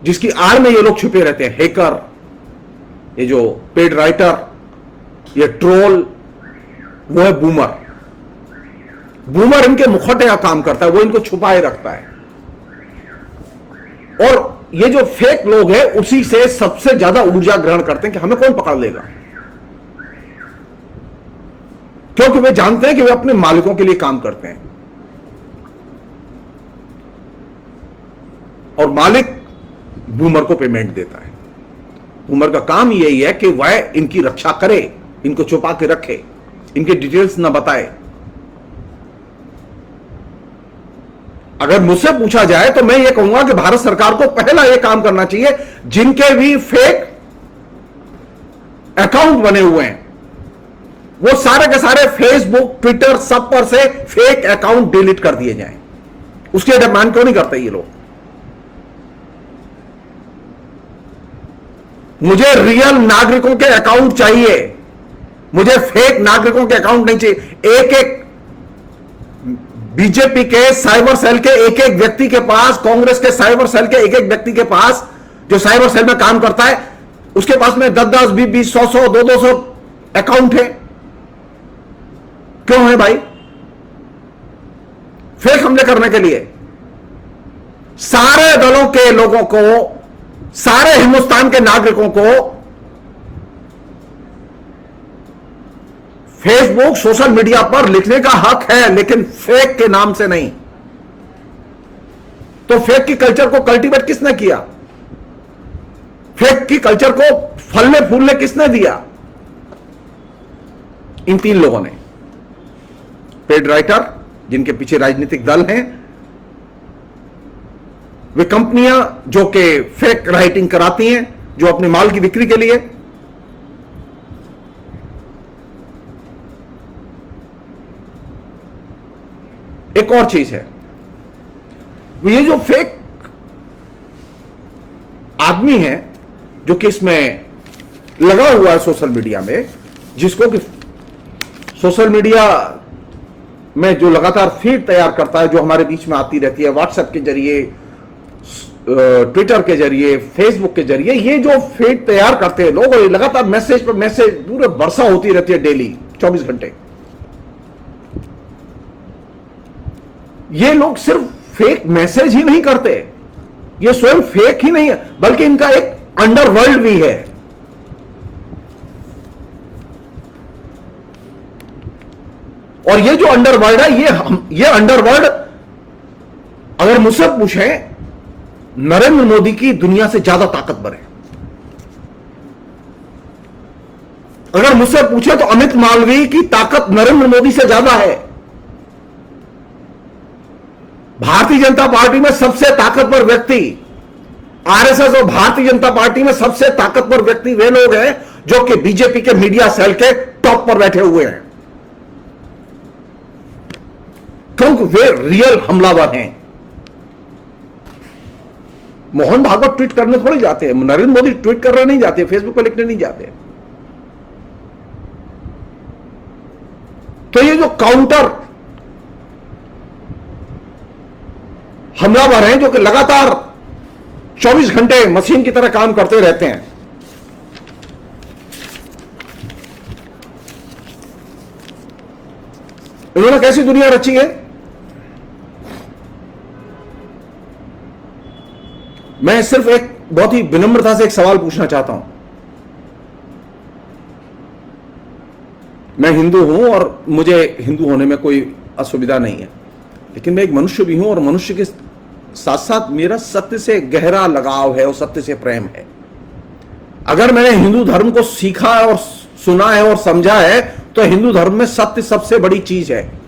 जिसकी आड़ में ये लोग छुपे रहते हैं, हैकर, ये जो पेड राइटर, ये ट्रोल, वो है बूमर। बूमर इनके मुखौटे का काम करता है, वो इनको छुपाए रखता है। और ये जो फेक लोग हैं उसी से सबसे ज्यादा ऊर्जा ग्रहण करते हैं कि हमें कौन पकड़ लेगा, क्योंकि वे जानते हैं कि वे अपने मालिकों के लिए काम करते हैं। और मालिक बूमर को पेमेंट देता है। बूमर का काम यही है कि वह इनकी रक्षा करे, इनको छुपा के रखे, इनके डिटेल्स ना बताए। अगर मुझसे पूछा जाए तो मैं ये कहूंगा कि भारत सरकार को पहला यह काम करना चाहिए, जिनके भी फेक अकाउंट बने हुए हैं वो सारे के सारे फेसबुक, ट्विटर, सब पर से फेक अकाउंट डिलीट कर दिए जाएं। उसकी डिमांड क्यों नहीं करते ये लोग? मुझे रियल नागरिकों के अकाउंट चाहिए, मुझे फेक नागरिकों के अकाउंट नहीं चाहिए। एक एक बीजेपी के साइबर सेल के एक एक व्यक्ति के पास, कांग्रेस के साइबर सेल के एक एक व्यक्ति के पास, जो साइबर सेल में काम करता है, उसके पास में 10-10, 20-20, 100-100, 200-200 अकाउंट है। क्यों है भाई? फेक हमले करने के लिए। सारे दलों के लोगों को, सारे हिंदुस्तान के नागरिकों को फेसबुक, सोशल मीडिया पर लिखने का हक है, लेकिन फेक के नाम से नहीं। तो फेक की कल्चर को कल्टीवेट किसने किया? फेक की कल्चर को फलने फूलने किसने दिया? इन तीन लोगों ने। पेड राइटर, जिनके पीछे राजनीतिक दल हैं, वे कंपनियां जो कि फेक राइटिंग कराती हैं, जो अपने माल की बिक्री के लिए। एक और चीज है, ये जो फेक आदमी है जो कि इसमें लगा हुआ है सोशल मीडिया में, जिसको कि सोशल मीडिया में जो लगातार फीड तैयार करता है, जो हमारे बीच में आती रहती है व्हाट्सएप के जरिए, ट्विटर के जरिए, फेसबुक के जरिए, ये जो फीड तैयार करते हैं लोग, और लगातार मैसेज पर मैसेज पूरे वर्षा होती रहती है डेली 24 घंटे। ये लोग सिर्फ फेक मैसेज ही नहीं करते, ये स्वयं फेक ही नहीं है, बल्कि इनका एक अंडरवर्ल्ड भी है। और ये जो अंडरवर्ल्ड है, ये अंडरवर्ल्ड अगर मुझसे पूछें, नरेंद्र मोदी की दुनिया से ज्यादा ताकतवर है। अगर मुझसे पूछे तो अमित मालवीय की ताकत नरेंद्र मोदी से ज्यादा है। भारतीय जनता पार्टी में सबसे ताकतवर व्यक्ति, आरएसएस और भारतीय जनता पार्टी में सबसे ताकतवर व्यक्ति वे लोग हैं जो कि बीजेपी के मीडिया सेल के टॉप पर बैठे हुए हैं, क्योंकि वे रियल हमलावर हैं। मोहन भागवत ट्वीट करने थोड़ी जाते हैं, नरेंद्र मोदी ट्वीट करने नहीं जाते, फेसबुक पर लिखने नहीं जाते। तो ये जो काउंटर हमलावर हैं जो कि लगातार 24 घंटे मशीन की तरह काम करते रहते हैं, इन्होंने कैसी दुनिया रची है? मैं सिर्फ एक बहुत ही विनम्रता से एक सवाल पूछना चाहता हूं। मैं हिंदू हूं और मुझे हिंदू होने में कोई असुविधा नहीं है, लेकिन मैं एक मनुष्य भी हूं और मनुष्य के साथ साथ मेरा सत्य से गहरा लगाव है और सत्य से प्रेम है। अगर मैंने हिंदू धर्म को सीखा और सुना है और समझा है तो हिंदू धर्म में सत्य सबसे बड़ी चीज है।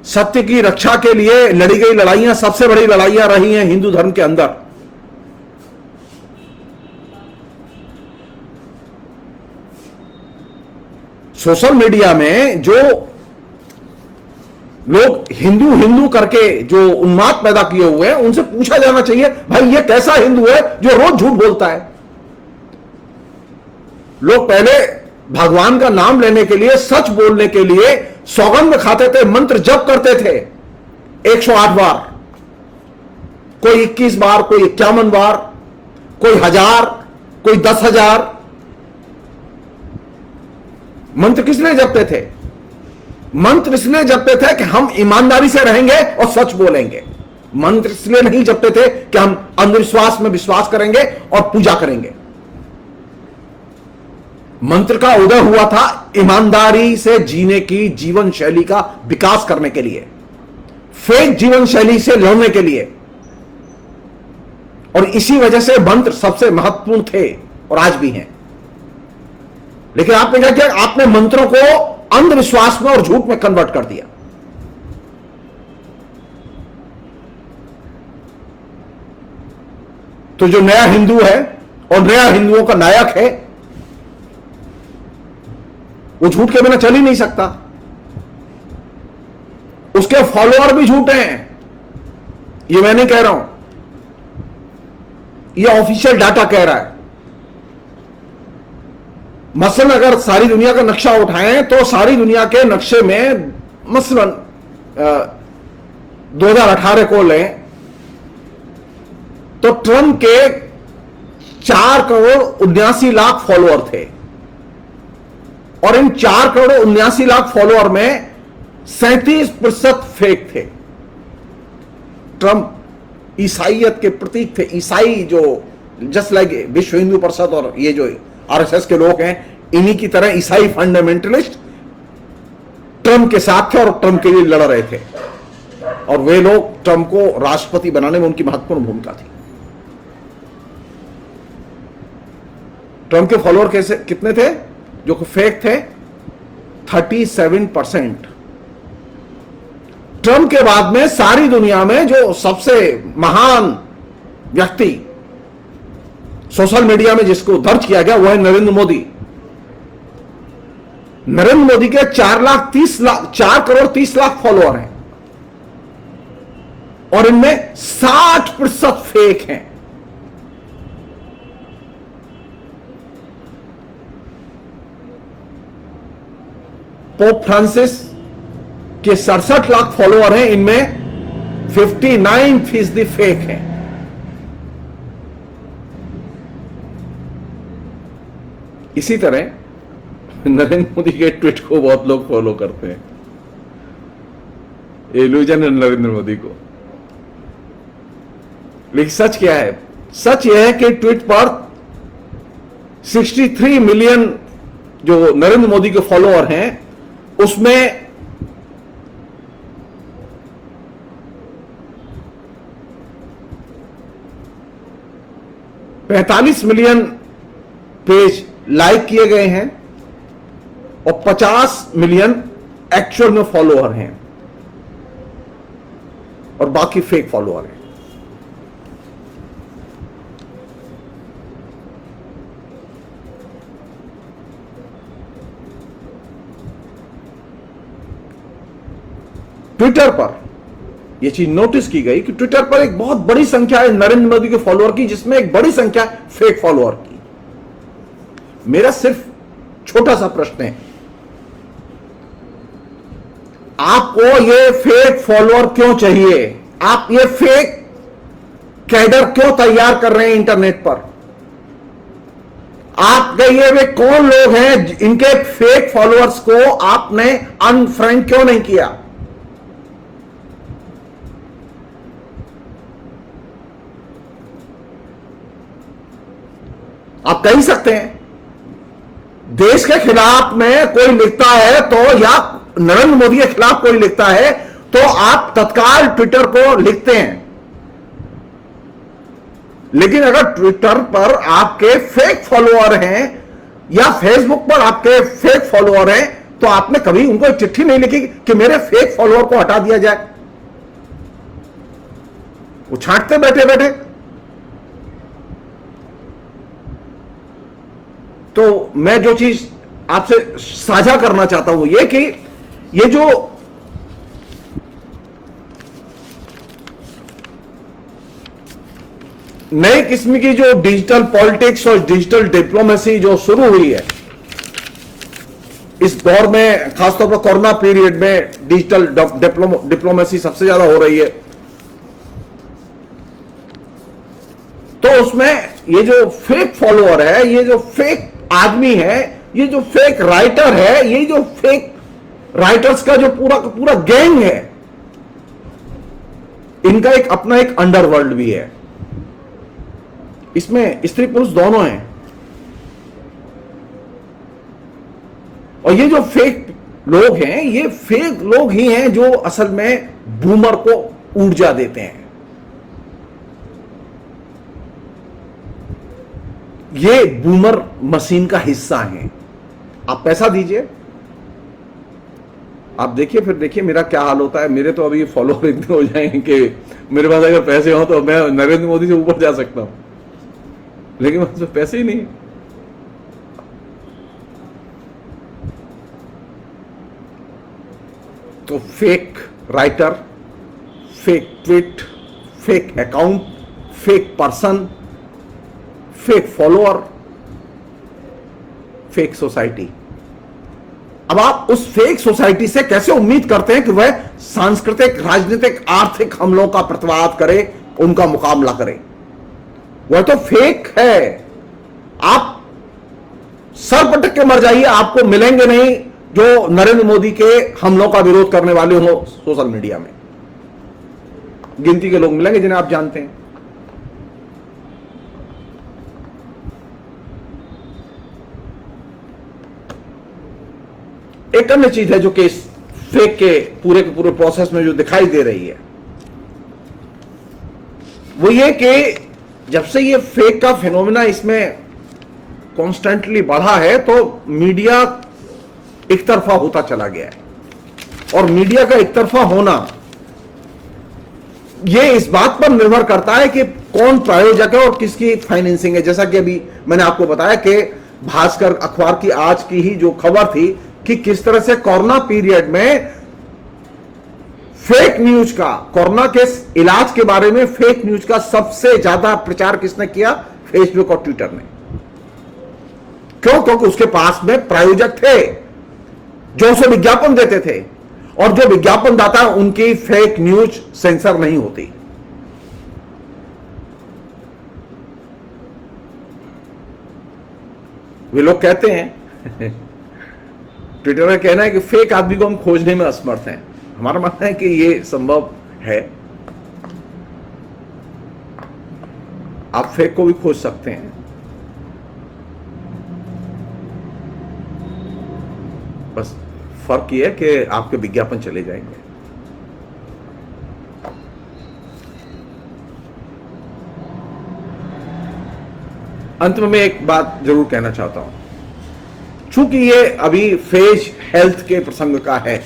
सत्य की रक्षा के लिए लड़ी गई लड़ाइयां सबसे बड़ी लड़ाइयां रही हैं हिंदू धर्म के अंदर। सोशल मीडिया में जो लोग हिंदू हिंदू करके जो उन्माद पैदा किए हुए हैं, उनसे पूछा जाना चाहिए, भाई ये कैसा हिंदू है जो रोज झूठ बोलता है? लोग पहले भगवान का नाम लेने के लिए, सच बोलने के लिए सौगंध खाते थे, मंत्र जप करते थे 108 बार, कोई 21 बार, कोई 51 बार, कोई 1000, कोई 10,000। मंत्र किस लिए जपते थे? मंत्र इसलिए जपते थे कि हम ईमानदारी से रहेंगे और सच बोलेंगे। मंत्र इसलिए नहीं जपते थे कि हम अंधविश्वास में विश्वास करेंगे और पूजा करेंगे। मंत्र का उदय हुआ था ईमानदारी से जीने की जीवन शैली का विकास करने के लिए, फेक जीवन शैली से लड़ने के लिए। और इसी वजह से मंत्र सबसे महत्वपूर्ण थे और आज भी हैं। लेकिन आपने क्या किया? आपने मंत्रों को अंधविश्वास में और झूठ में कन्वर्ट कर दिया। तो जो नया हिंदू है और नया हिंदुओं का नायक है, वो झूठ के बिना चल ही नहीं सकता। उसके फॉलोअर भी झूठे हैं, ये मैं नहीं कह रहा हूं, ये ऑफिशियल डाटा कह रहा है। मसलन अगर सारी दुनिया का नक्शा उठाएं तो सारी दुनिया के नक्शे में मसलन 2018 को लें तो ट्रंप के 4,79,00,000 फॉलोअर थे और इन 4,79,00,000 फॉलोअर में 37% फेक थे। ट्रंप ईसाइयत के प्रतीक थे। ईसाई जो जस्ट लाइक विश्व हिंदू परिषद और ये जो आरएसएस के लोग हैं, इन्हीं की तरह ईसाई फंडामेंटलिस्ट ट्रंप के साथ थे और ट्रंप के लिए लड़ रहे थे। और वे लोग ट्रंप को राष्ट्रपति बनाने में उनकी महत्वपूर्ण भूमिका थी। ट्रंप के फॉलोअर कैसे कितने थे जो फेक थे? 37%। ट्रंप के बाद में सारी दुनिया में जो सबसे महान व्यक्ति सोशल मीडिया में जिसको दर्ज किया गया वो है नरेंद्र मोदी। नरेंद्र मोदी के 4,30,00,000 फॉलोअर हैं और इनमें 60% फेक हैं। पोप फ्रांसिस के 67 लाख फॉलोअर हैं, इनमें 59% फेक हैं। इसी तरह नरेंद्र मोदी के ट्वीट को बहुत लोग फॉलो करते हैं, इल्यूजन है नरेंद्र मोदी को। लेकिन सच क्या है? सच यह है कि ट्वीट पर 63 मिलियन जो नरेंद्र मोदी के फॉलोअर हैं, उसमें 45 मिलियन पेज लाइक किए गए हैं और 50 मिलियन एक्चुअल में फॉलोअर हैं और बाकी फेक फॉलोअर हैं। ट्विटर पर यह चीज नोटिस की गई कि ट्विटर पर एक बहुत बड़ी संख्या है नरेंद्र मोदी के फॉलोअर की, जिसमें एक बड़ी संख्या फेक फॉलोअर की। मेरा सिर्फ छोटा सा प्रश्न है, आपको ये फेक फॉलोअर क्यों चाहिए? आप ये फेक कैडर क्यों तैयार कर रहे हैं इंटरनेट पर? आपके ये वे कौन लोग हैं इनके फेक फॉलोअर्स को आपने अनफ्रेंड क्यों नहीं किया? आप कह ही सकते हैं देश के खिलाफ में कोई लिखता है तो, या नरेंद्र मोदी के खिलाफ कोई लिखता है तो आप तत्काल ट्विटर को लिखते हैं। लेकिन अगर ट्विटर पर आपके फेक फॉलोअर हैं या फेसबुक पर आपके फेक फॉलोअर हैं तो आपने कभी उनको एक चिट्ठी नहीं लिखी कि मेरे फेक फॉलोअर को हटा दिया जाए? वो छांटते बैठे बैठे। तो मैं जो चीज आपसे साझा करना चाहता हूं ये कि ये जो नई किस्म की जो डिजिटल पॉलिटिक्स और डिजिटल डिप्लोमेसी जो शुरू हुई है इस दौर में, खासतौर पर कोरोना पीरियड में डिजिटल डिप्लोमेसी सबसे ज्यादा हो रही है, तो उसमें ये जो फेक फॉलोअर है, ये जो फेक आदमी है, ये जो फेक राइटर है, ये जो फेक राइटर्स का जो पूरा गैंग है, इनका एक अपना एक अंडरवर्ल्ड भी है। इसमें स्त्री पुरुष दोनों हैं। और ये जो फेक लोग हैं, ये फेक लोग ही हैं जो असल में बूमर को ऊर्जा देते हैं। ये बूमर मशीन का हिस्सा है। आप पैसा दीजिए, आप देखिए, फिर देखिए मेरा क्या हाल होता है। मेरे तो अभी फॉलोअर इतने हो जाएंगे कि मेरे पास अगर पैसे हो तो मैं नरेंद्र मोदी से ऊपर जा सकता हूं, लेकिन मेरे पास पैसे ही नहीं। तो fake writer, fake tweet, fake account, fake person, fake follower, fake society. अब आप उस फेक सोसाइटी से कैसे उम्मीद करते हैं कि वह सांस्कृतिक, राजनीतिक, आर्थिक हमलों का प्रतिवाद करे, उनका मुकाबला करे? वह तो फेक है। आप सर पटक के मर जाइए, आपको मिलेंगे नहीं जो नरेंद्र मोदी के हमलों का विरोध करने वाले हो सोशल मीडिया में। गिनती के लोग मिलेंगे जिन्हें आप जानते हैं। एक अन्य चीज है जो कि इस फेक के पूरे प्रोसेस में जो दिखाई दे रही है वो ये कि जब से ये फेक का फिनोमिना इसमें कॉन्स्टेंटली बढ़ा है तो मीडिया एक तरफा होता चला गया है। और मीडिया का एक तरफा होना ये इस बात पर निर्भर करता है कि कौन प्रायोजक है और किसकी फाइनेंसिंग है। जैसा कि अभी मैंने आपको बताया कि भास्कर अखबार की आज की ही जो खबर थी कि किस तरह से कोरोना पीरियड में फेक न्यूज का, कोरोना के इलाज के बारे में फेक न्यूज का सबसे ज्यादा प्रचार किसने किया? फेसबुक और ट्विटर ने। क्यों? क्योंकि उसके पास में प्रायोजक थे जो उसे विज्ञापन देते थे, और जो विज्ञापन दाता उनकी फेक न्यूज सेंसर नहीं होती। वे लोग कहते हैं ट्विटर का कहना है कि फेक आदमी को हम खोजने में असमर्थ हैं। हमारा मानना है कि ये संभव है। आप फेक को भी खोज सकते हैं, बस फर्क ये है कि आपके विज्ञापन चले जाएंगे। अंत में मैं एक बात जरूर कहना चाहता हूं। चूंकि ये अभी फेज हेल्थ के प्रसंग का है,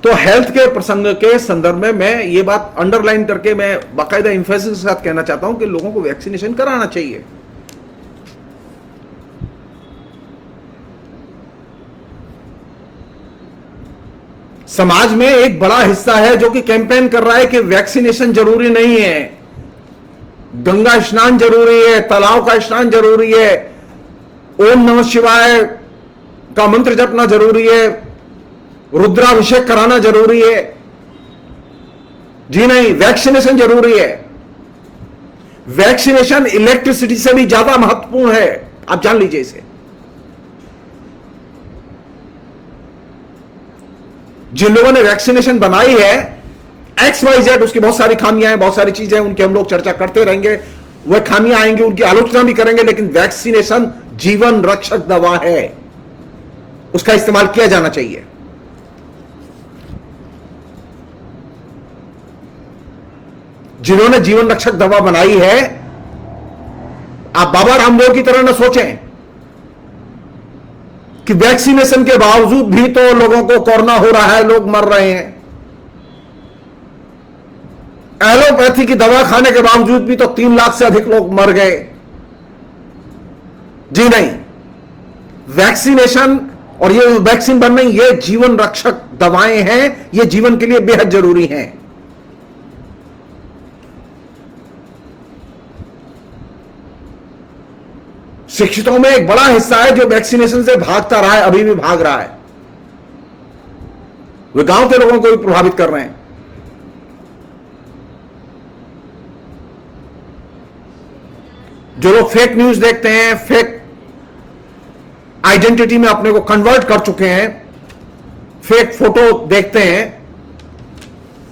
तो हेल्थ के प्रसंग के संदर्भ में मैं ये बात अंडरलाइन करके मैं बाकायदा इंफेसिस के साथ कहना चाहता हूं कि लोगों को वैक्सीनेशन कराना चाहिए। समाज में एक बड़ा हिस्सा है जो कि कैंपेन कर रहा है कि वैक्सीनेशन जरूरी नहीं है, गंगा स्नान जरूरी है, तालाब का स्नान जरूरी है, ओम नमः शिवाय का मंत्र जपना जरूरी है, रुद्राभिषेक कराना जरूरी है। जी नहीं, वैक्सीनेशन जरूरी है। वैक्सीनेशन इलेक्ट्रिसिटी से भी ज्यादा महत्वपूर्ण है, आप जान लीजिए इसे। जिन लोगों ने वैक्सीनेशन बनाई है XYZ, उसकी बहुत सारी खामियां हैं, बहुत सारी चीजें हैं, उनकी हम लोग चर्चा करते रहेंगे। वह खामियां आएंगी, उनकी आलोचना भी करेंगे, लेकिन वैक्सीनेशन जीवन रक्षक दवा है, उसका इस्तेमाल किया जाना चाहिए। जिन्होंने जीवन रक्षक दवा बनाई है, आप बाबा रामदेव की तरह न सोचें कि वैक्सीनेशन के बावजूद भी तो लोगों को कोरोना हो रहा है, लोग मर रहे हैं। एलोपैथी की दवा खाने के बावजूद भी तो 3 लाख से अधिक लोग मर गए। जी नहीं, वैक्सीनेशन और ये वैक्सीन बन रही, ये जीवन रक्षक दवाएं हैं, ये जीवन के लिए बेहद जरूरी हैं। शिक्षितों में एक बड़ा हिस्सा है जो वैक्सीनेशन से भागता रहा है, अभी भी भाग रहा है। वे गांव के लोगों को भी प्रभावित कर रहे हैं। जो लोग फेक न्यूज देखते हैं, फेक आइडेंटिटी में अपने को कन्वर्ट कर चुके हैं, फेक फोटो देखते हैं,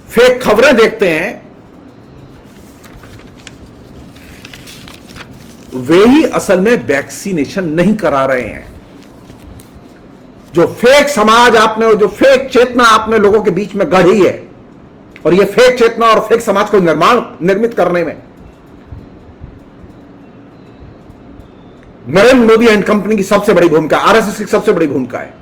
फेक खबरें देखते हैं, वे ही असल में वैक्सीनेशन नहीं करा रहे हैं। जो फेक समाज आपने, जो फेक चेतना आपने लोगों के बीच में गढ़ी है, और ये फेक चेतना और फेक समाज को निर्मित करने में नरेंद्र मोदी एंड कंपनी की सबसे बड़ी भूमिका, RSS की सबसे बड़ी भूमिका है।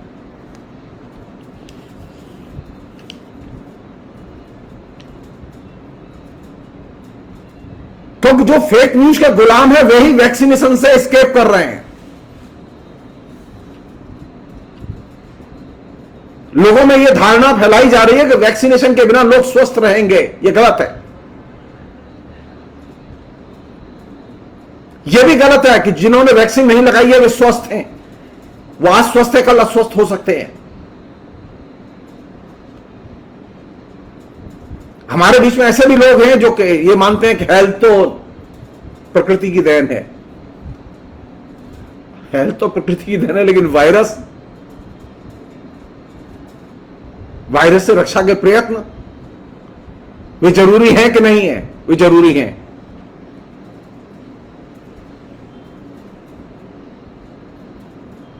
क्योंकि जो फेक न्यूज के गुलाम है वही वैक्सीनेशन से एस्केप कर रहे हैं। लोगों में यह धारणा फैलाई जा रही है कि वैक्सीनेशन के बिना लोग स्वस्थ रहेंगे, यह गलत है। यह भी गलत है कि जिन्होंने वैक्सीन नहीं लगाई है वे स्वस्थ हैं। वो आज स्वस्थ है, कल अस्वस्थ हो सकते हैं। हमारे बीच में ऐसे भी लोग हैं जो कि ये मानते हैं कि हेल्थ तो प्रकृति की देन है। हेल्थ तो प्रकृति की देन है, लेकिन वायरस से रक्षा के प्रयत्न वे जरूरी हैं कि नहीं है? वे जरूरी हैं।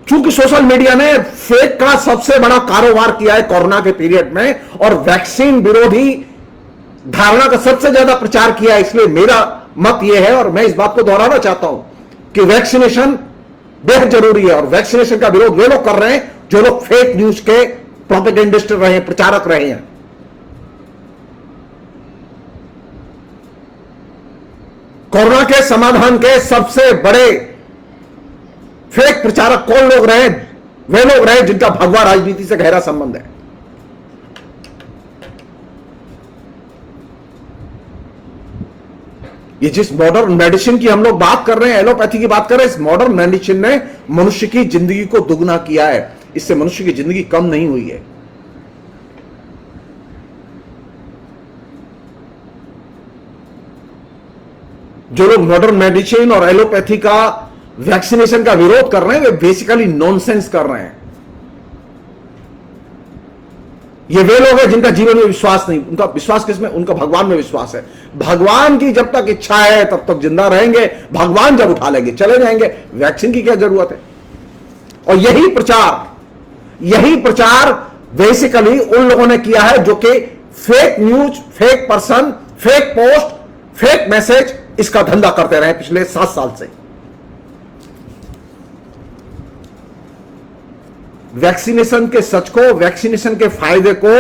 चूंकि सोशल मीडिया ने फेक का सबसे बड़ा कारोबार किया है कोरोना के पीरियड में, और वैक्सीन विरोधी धारणा का सबसे ज्यादा प्रचार किया है, इसलिए मेरा मत यह है, और मैं इस बात को दोहराना चाहता हूं कि वैक्सीनेशन बेहद जरूरी है। और वैक्सीनेशन का विरोध वे लोग कर रहे हैं जो लोग फेक न्यूज के प्रोपेगेंडिस्ट रहे हैं, प्रचारक रहे हैं। कोरोना के समाधान के सबसे बड़े फेक प्रचारक कौन लोग रहे? वे लोग रहे जिनका भगवा राजनीति से गहरा संबंध है। ये जिस मॉडर्न मेडिसिन की हम लोग बात कर रहे हैं, एलोपैथी की बात कर रहे हैं, इस मॉडर्न मेडिसिन ने मनुष्य की जिंदगी को दुगना किया है, इससे मनुष्य की जिंदगी कम नहीं हुई है। जो लोग मॉडर्न मेडिसिन और एलोपैथी का, वैक्सीनेशन का विरोध कर रहे हैं, वे बेसिकली नॉनसेंस कर रहे हैं। ये वे लोग हैं जिनका जीवन में विश्वास नहीं। उनका विश्वास किसमें? उनका भगवान में विश्वास है। भगवान की जब तक इच्छा है तब तक जिंदा रहेंगे, भगवान जब उठा लेंगे चले जाएंगे। वैक्सीन की क्या जरूरत है? और यही प्रचार बेसिकली उन लोगों ने किया है जो कि fake news, fake person, fake post, fake message, इसका धंधा करते रहे पिछले 7 साल से। वैक्सीनेशन के सच को, वैक्सीनेशन के फायदे को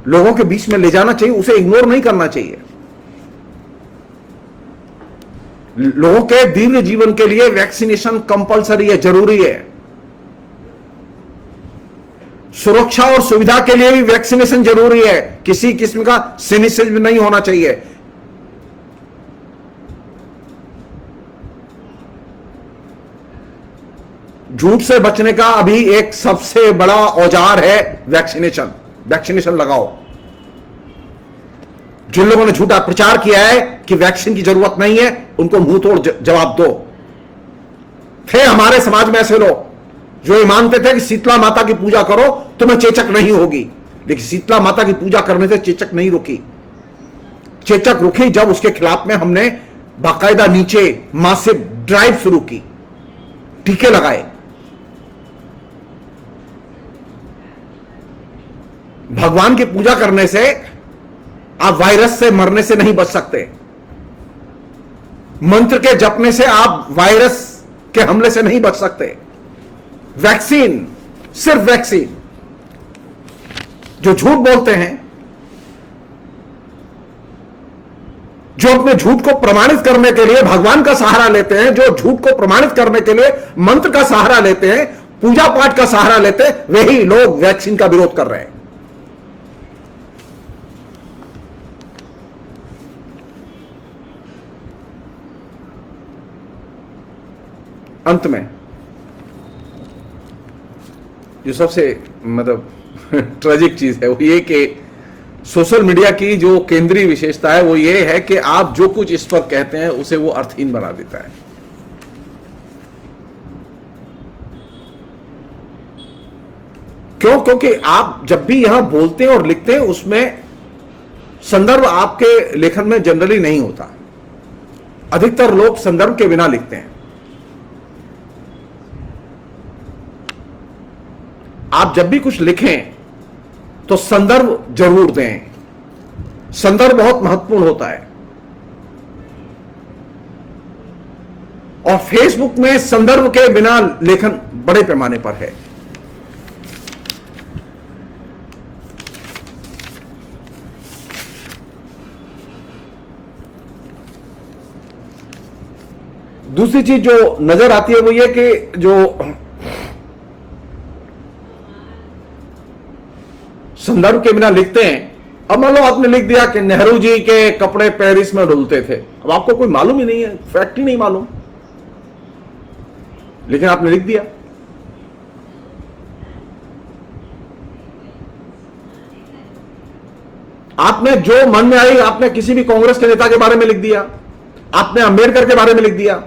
लोगों के बीच में ले जाना चाहिए, उसे इग्नोर नहीं करना चाहिए। लोगों के दीर्घ जीवन के लिए वैक्सीनेशन कंपलसरी है, जरूरी है। सुरक्षा और सुविधा के लिए भी वैक्सीनेशन जरूरी है। किसी किस्म का सिनिसिज्म नहीं होना चाहिए। झूठ से बचने का अभी एक सबसे बड़ा औजार है वैक्सीनेशन। वैक्सीनेशन लगाओ। जिन लोगों ने झूठा प्रचार किया है कि वैक्सीन की जरूरत नहीं है, उनको मुंह तोड़ जवाब दो। थे हमारे समाज में ऐसे लोग जो ये मानते थे कि शीतला माता की पूजा करो तुम्हें चेचक नहीं होगी, लेकिन शीतला माता की पूजा करने से चेचक नहीं रुकी। चेचक रुकी जब उसके खिलाफ में हमने बाकायदा नीचे मासिव ड्राइव शुरू की, टीके लगाए। भगवान की पूजा करने से आप वायरस से मरने से नहीं बच सकते। मंत्र के जपने से आप वायरस के हमले से नहीं बच सकते। वैक्सीन, सिर्फ वैक्सीन। जो झूठ बोलते हैं, जो अपने झूठ को प्रमाणित करने के लिए भगवान का सहारा लेते हैं, जो झूठ को प्रमाणित करने के लिए मंत्र का सहारा लेते हैं, पूजा पाठ का सहारा लेते हैं, वही लोग वैक्सीन का विरोध कर रहे हैं। अंत में जो सबसे मतलब ट्रेजिक चीज है वो ये कि सोशल मीडिया की जो केंद्रीय विशेषता है वो ये है कि आप जो कुछ इस पर कहते हैं उसे वो अर्थहीन बना देता है। क्यों? क्योंकि आप जब भी यहां बोलते हैं और लिखते हैं उसमें संदर्भ आपके लेखन में जनरली नहीं होता। अधिकतर लोग संदर्भ के बिना लिखते हैं। आप जब भी कुछ लिखें तो संदर्भ जरूर दें। संदर्भ बहुत महत्वपूर्ण होता है। और फेसबुक में संदर्भ के बिना लेखन बड़े पैमाने पर है। दूसरी चीज जो नजर आती है वो ये कि जो संदर्भ के बिना लिखते हैं, अब मान लो आपने लिख दिया कि नेहरू जी के कपड़े पेरिस में धुलते थे। अब आपको कोई मालूम ही नहीं है, फैक्ट ही नहीं मालूम, लेकिन आपने लिख दिया। आपने जो मन में आई, आपने किसी भी कांग्रेस के नेता के बारे में लिख दिया, आपने अंबेडकर के बारे में लिख दिया,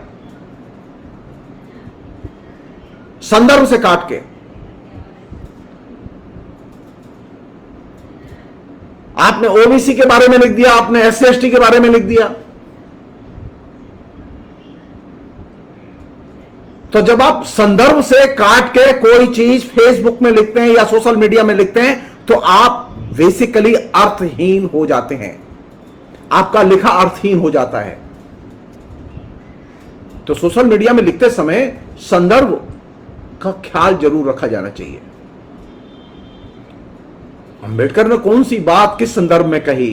संदर्भ से काट के। आपने ओबीसी के बारे में लिख दिया, आपने एससी एसटी के बारे में लिख दिया। तो जब आप संदर्भ से काट के कोई चीज फेसबुक में लिखते हैं या सोशल मीडिया में लिखते हैं तो आप बेसिकली अर्थहीन हो जाते हैं। आपका लिखा अर्थहीन हो जाता है। तो सोशल मीडिया में लिखते समय संदर्भ का ख्याल जरूर रखा जाना चाहिए। अंबेडकर ने कौन सी बात किस संदर्भ में कही,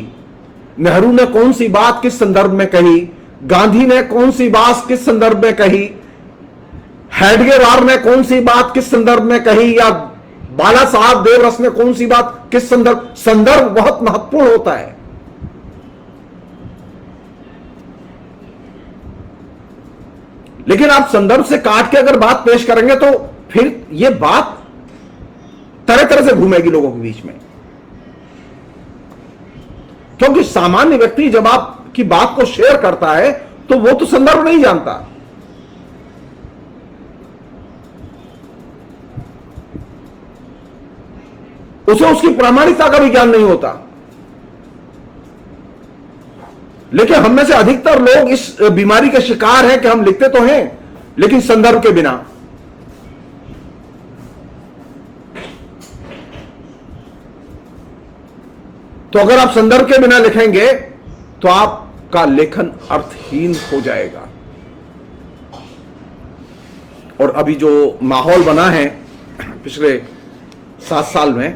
नेहरू ने कौन सी बात किस संदर्भ में कही, गांधी ने कौन सी बात किस संदर्भ में कही, हेडगेवार ने कौन सी बात किस संदर्भ में कही, या बाला साहब देवरस ने कौन सी बात किस संदर्भ। संदर्भ बहुत महत्वपूर्ण होता है। लेकिन आप संदर्भ से काट के अगर बात पेश करेंगे तो फिर यह बात तरह तरह से घूमेगी लोगों के बीच में। क्योंकि सामान्य व्यक्ति जब आपकी बात को शेयर करता है तो वो तो संदर्भ नहीं जानता। उसे उसकी प्रामाणिकता का भी ज्ञान नहीं होता। लेकिन हम में से अधिकतर लोग इस बीमारी के शिकार हैं कि हम लिखते तो हैं लेकिन संदर्भ के बिना। तो अगर आप संदर्भ के बिना लिखेंगे तो आपका लेखन अर्थहीन हो जाएगा। और अभी जो माहौल बना है पिछले 7 साल में,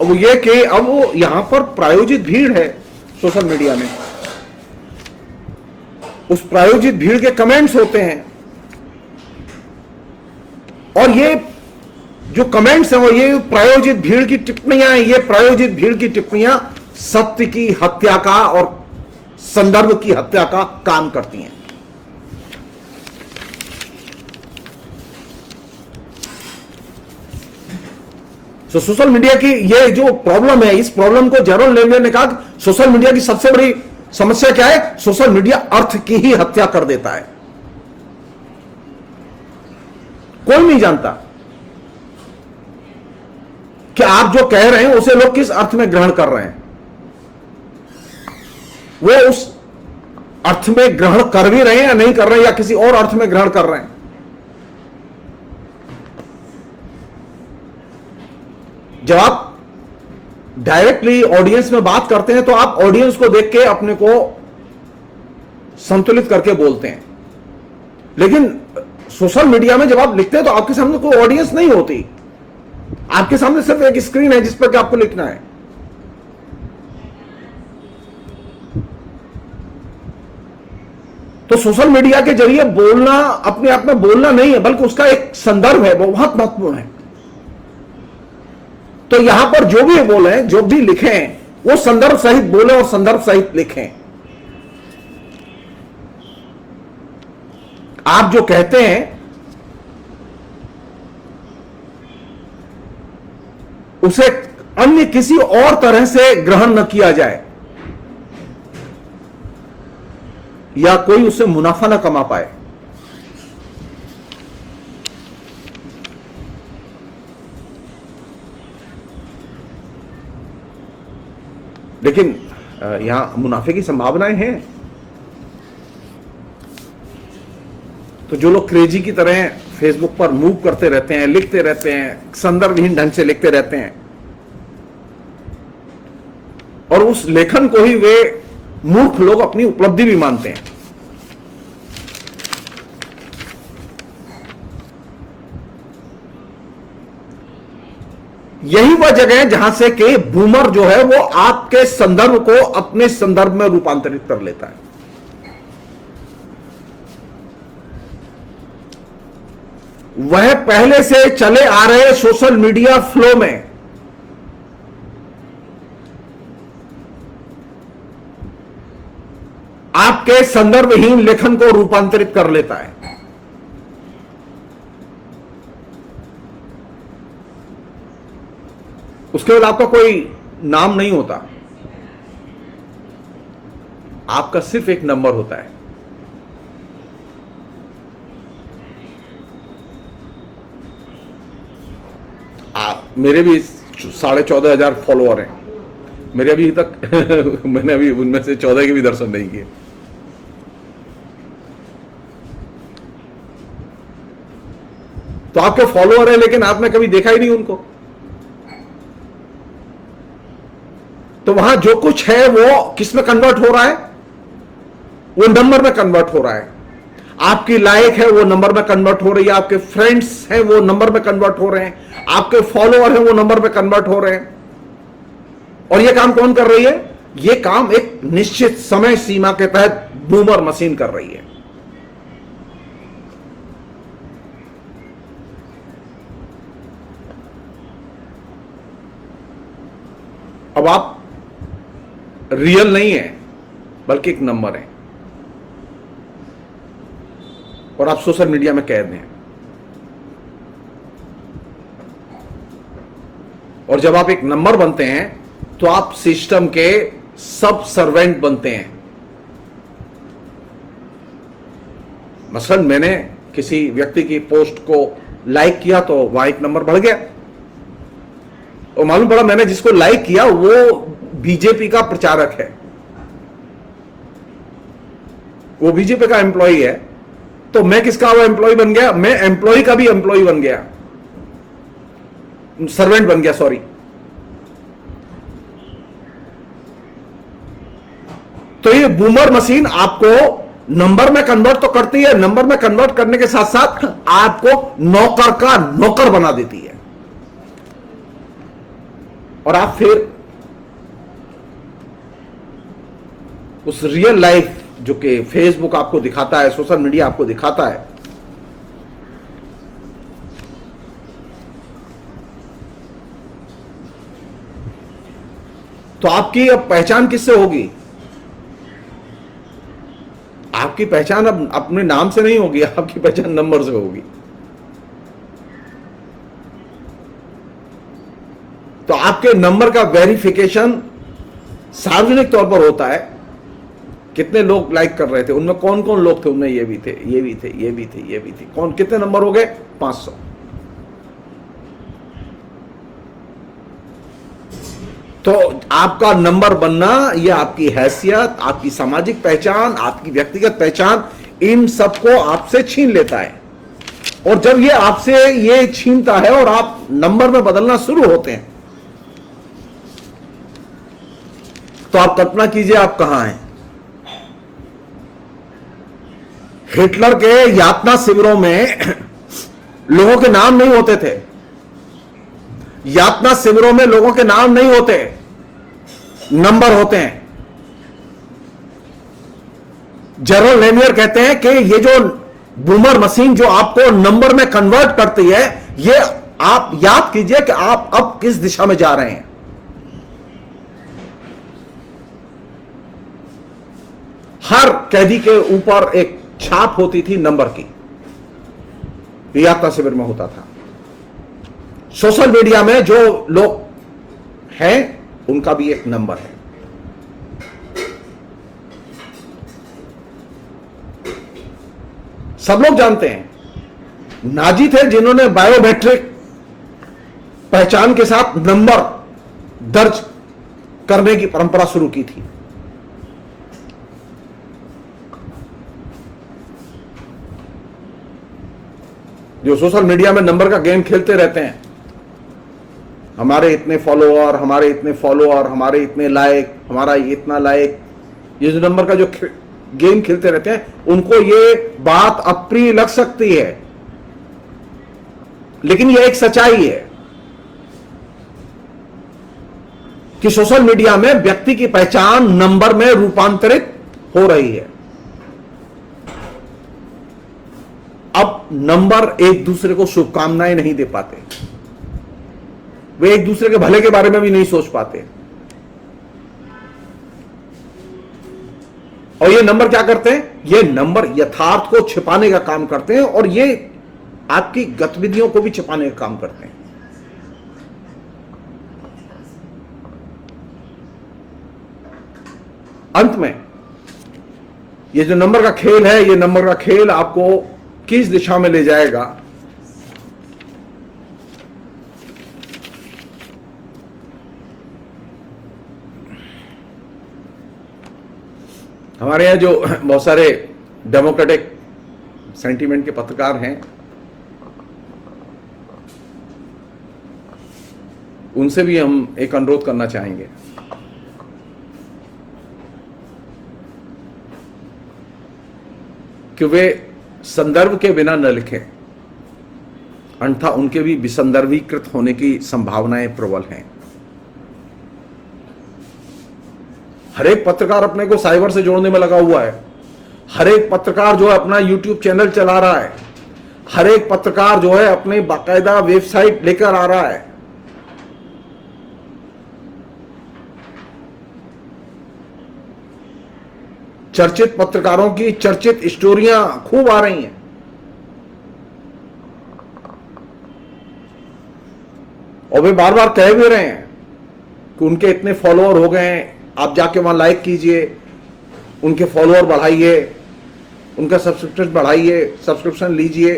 अब वो ये कि अब वो यहां पर प्रायोजित भीड़ है सोशल मीडिया में। उस प्रायोजित भीड़ के कमेंट्स होते हैं और ये जो कमेंट्स हैं वो ये प्रायोजित भीड़ की टिप्पणियां हैं। ये प्रायोजित भीड़ की टिप्पणियां सत्य की हत्या का और संदर्भ की हत्या का काम करती हैं। तो सोशल मीडिया की ये जो प्रॉब्लम है, इस प्रॉब्लम को जेरोम लेनियर ने कहा कि सोशल मीडिया की सबसे बड़ी समस्या क्या है? सोशल मीडिया अर्थ की ही हत्या कर देता है। कोई नहीं जानता कि आप जो कह रहे हैं उसे लोग किस अर्थ में ग्रहण कर रहे हैं। वो उस अर्थ में ग्रहण कर भी रहे हैं या नहीं कर रहे हैं, या किसी और अर्थ में ग्रहण कर रहे हैं। जब आप डायरेक्टली ऑडियंस में बात करते हैं तो आप ऑडियंस को देख के अपने को संतुलित करके बोलते हैं, लेकिन सोशल मीडिया में जब आप लिखते हैं तो आपके सामने कोई ऑडियंस नहीं होती। आपके सामने सिर्फ एक स्क्रीन है जिस पर कि आपको लिखना है। तो सोशल मीडिया के जरिए बोलना अपने आप में बोलना नहीं है, बल्कि उसका एक संदर्भ है, वो बहुत महत्वपूर्ण है। तो यहां पर जो भी बोले, जो भी लिखें, वो संदर्भ सहित बोले और संदर्भ सहित लिखें। आप जो कहते हैं उसे अन्य किसी और तरह से ग्रहण न किया जाए, या कोई उससे मुनाफा ना कमा पाए। लेकिन यहां मुनाफे की संभावनाएं हैं। तो जो लोग क्रेजी की तरह फेसबुक पर मूव करते रहते हैं, लिखते रहते हैं, संदर्भहीन ढंग से लिखते रहते हैं, और उस लेखन को ही वे मूर्ख लोग अपनी उपलब्धि भी मानते हैं। यही वह जगह है जहां से कि बूमर जो है वो आपके संदर्भ को अपने संदर्भ में रूपांतरित कर लेता है। वह पहले से चले आ रहे सोशल मीडिया फ्लो में आपके संदर्भहीन लेखन को रूपांतरित कर लेता है। उसके बाद आपका कोई नाम नहीं होता, आपका सिर्फ एक नंबर होता है। मेरे भी 14,500 फॉलोअर हैं। मेरे अभी तक मैंने अभी उनमें से 14 के भी दर्शन नहीं किए। तो आपके फॉलोअर है, लेकिन आपने कभी देखा ही नहीं उनको। तो वहां जो कुछ है वो किस में कन्वर्ट हो रहा है? वो नंबर में कन्वर्ट हो रहा है। आपकी लाइक है वो नंबर में कन्वर्ट हो रही है, आपके फ्रेंड्स हैं वो नंबर में कन्वर्ट हो रहे हैं, आपके फॉलोअर हैं वो नंबर में कन्वर्ट हो रहे हैं। और ये काम कौन कर रही है? ये काम एक निश्चित समय सीमा के तहत बूमर मशीन कर रही है। अब आप रियल नहीं है, बल्कि एक नंबर है, और आप सोशल मीडिया में कैद हैं। और जब आप एक नंबर बनते हैं तो आप सिस्टम के सब सर्वेंट बनते हैं। मसलन मैंने किसी व्यक्ति की पोस्ट को लाइक किया तो वहां एक नंबर बढ़ गया, और मालूम पड़ा मैंने जिसको लाइक किया वो बीजेपी का प्रचारक है, वो बीजेपी का एम्प्लॉई है। तो मैं किसका वो एम्प्लॉय बन गया? मैं एम्प्लॉय का भी एम्प्लॉय बन गया, सर्वेंट बन गया, सॉरी। तो ये बूमर मशीन आपको नंबर में कन्वर्ट तो करती है, नंबर में कन्वर्ट करने के साथ साथ आपको नौकर का नौकर बना देती है। और आप फिर उस रियल लाइफ जो कि फेसबुक आपको दिखाता है, सोशल मीडिया आपको दिखाता है, तो आपकी अब पहचान किससे होगी? आपकी पहचान अब अपने नाम से नहीं होगी, आपकी पहचान नंबर से होगी। तो आपके नंबर का वेरिफिकेशन सार्वजनिक तौर पर होता है। कितने लोग लाइक कर रहे थे, उनमें कौन कौन लोग थे, उनमें ये भी थे, ये भी थे, ये भी थे, ये भी थे, कौन, कितने नंबर हो गए? 500। तो आपका नंबर बनना, यह आपकी हैसियत, आपकी सामाजिक पहचान, आपकी व्यक्तिगत पहचान, इन सबको आपसे छीन लेता है। और जब ये आपसे ये छीनता है और आप नंबर में बदलना शुरू होते हैं, तो आप कल्पना कीजिए आप कहां हैं। हिटलर के यातना शिविरों में लोगों के नाम नहीं होते थे। यातना शिविरों में लोगों के नाम नहीं होते, नंबर होते हैं। जनरल लेनियर कहते हैं कि ये जो बूमर मशीन जो आपको नंबर में कन्वर्ट करती है, ये आप याद कीजिए कि आप अब किस दिशा में जा रहे हैं। हर कैदी के ऊपर एक छाप होती थी नंबर की, यात्रा शिविर में होता था। सोशल मीडिया में जो लोग हैं उनका भी एक नंबर है। सब लोग जानते हैं नाजी थे जिन्होंने बायोमेट्रिक पहचान के साथ नंबर दर्ज करने की परंपरा शुरू की थी। जो सोशल मीडिया में नंबर का गेम खेलते रहते हैं, हमारे इतने फॉलोअर, हमारे इतने फॉलोअर, हमारे इतने लाइक, हमारा इतना लाइक, ये जो नंबर का जो गेम खेलते रहते हैं, उनको ये बात अप्रिय लग सकती है, लेकिन ये एक सच्चाई है कि सोशल मीडिया में व्यक्ति की पहचान नंबर में रूपांतरित हो रही है। अब नंबर एक दूसरे को शुभकामनाएं नहीं दे पाते, वे एक दूसरे के भले के बारे में भी नहीं सोच पाते। और ये नंबर क्या करते हैं? ये नंबर यथार्थ को छिपाने का काम करते हैं और ये आपकी गतिविधियों को भी छिपाने का काम करते हैं। अंत में ये जो नंबर का खेल है, ये नंबर का खेल आपको किस दिशा में ले जाएगा, हमारे यहां जो बहुत सारे डेमोक्रेटिक सेंटीमेंट के पत्रकार हैं, उनसे भी हम एक अनुरोध करना चाहेंगे कि वे संदर्भ के बिना न लिखें, अन्यथा उनके भी विसंदर्भीकृत होने की संभावनाएं प्रबल हैं। हर एक पत्रकार अपने को साइबर से जोड़ने में लगा हुआ है। हर एक पत्रकार जो है अपना यूट्यूब चैनल चला रहा है। हर एक पत्रकार जो है अपनी बाकायदा वेबसाइट लेकर आ रहा है। चर्चित पत्रकारों की चर्चित स्टोरियां खूब आ रही हैं। और वे बार बार कह भी रहे हैं कि उनके इतने फॉलोअर हो गए हैं, आप जाके वहां लाइक कीजिए, उनके फॉलोअर बढ़ाइए, उनका सब्सक्रिप्शन बढ़ाइए, सब्सक्रिप्शन लीजिए।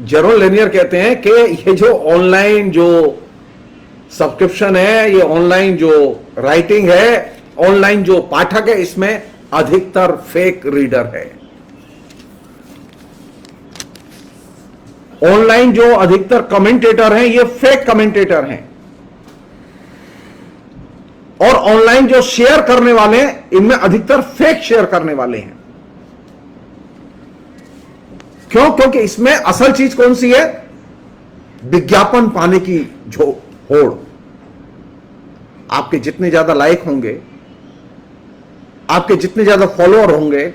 जनरल लेनियर कहते हैं कि ये जो ऑनलाइन जो सब्सक्रिप्शन है, ये ऑनलाइन जो राइटिंग है, ऑनलाइन जो पाठक है, इसमें अधिकतर फेक रीडर है। ऑनलाइन जो अधिकतर कमेंटेटर हैं, ये फेक कमेंटेटर हैं। और ऑनलाइन जो शेयर करने वाले हैं, इनमें अधिकतर फेक शेयर करने वाले हैं। क्यों? क्योंकि इसमें असल चीज कौन सी है? विज्ञापन पाने की जो होड़। आपके जितने ज्यादा लाइक होंगे, आपके जितने ज्यादा फॉलोअर होंगे,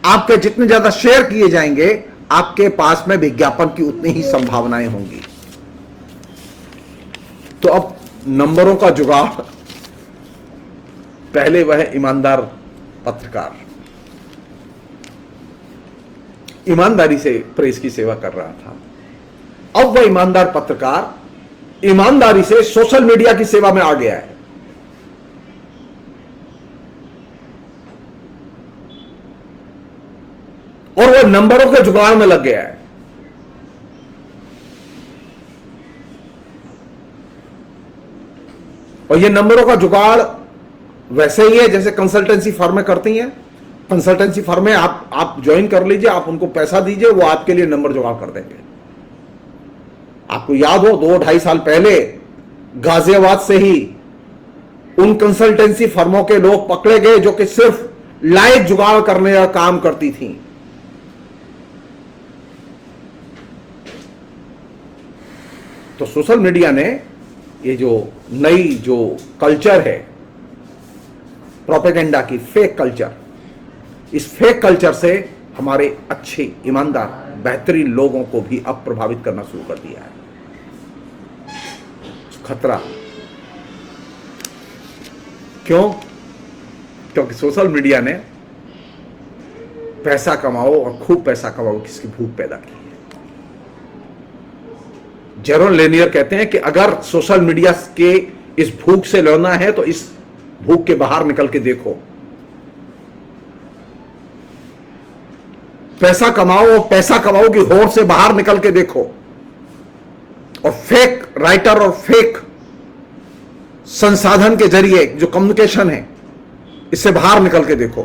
आपके जितने ज्यादा शेयर किए जाएंगे, आपके पास में विज्ञापन की उतनी ही संभावनाएं होंगी। तो अब नंबरों का जुगाड़, पहले वह ईमानदार पत्रकार, ईमानदारी से प्रेस की सेवा कर रहा था। अब वह ईमानदार पत्रकार ईमानदारी से सोशल मीडिया की सेवा में आ गया है। और वह नंबरों के जुगाड़ में लग गया है। और ये नंबरों का जुगाड़ वैसे ही है जैसे कंसल्टेंसी फर्में करती हैं। कंसल्टेंसी फर्में आप ज्वाइन कर लीजिए, आप उनको पैसा दीजिए, वो आपके लिए नंबर जुगाड़ कर देंगे। आपको याद हो 2-2.5 साल पहले गाजियाबाद से ही उन कंसल्टेंसी फर्मों के लोग पकड़े गए जो कि सिर्फ लाइक जुगाड़ करने का काम करती थी। तो सोशल मीडिया ने ये जो नई जो कल्चर है प्रोपेगेंडा की, फेक कल्चर, इस फेक कल्चर से हमारे अच्छे ईमानदार बेहतरीन लोगों को भी अब प्रभावित करना शुरू कर दिया है। खतरा क्यों? क्योंकि सोशल मीडिया ने पैसा कमाओ और खूब पैसा कमाओ किसकी भूख पैदा की है। जेरोन लेनियर कहते हैं कि अगर सोशल मीडिया के इस भूख से लड़ना है तो इस भूख के बाहर निकल के देखो। पैसा कमाओ और पैसा कमाओ की होड़ से बाहर निकल के देखो, और फेक राइटर और फेक संसाधन के जरिए जो कम्युनिकेशन है इससे बाहर निकल के देखो।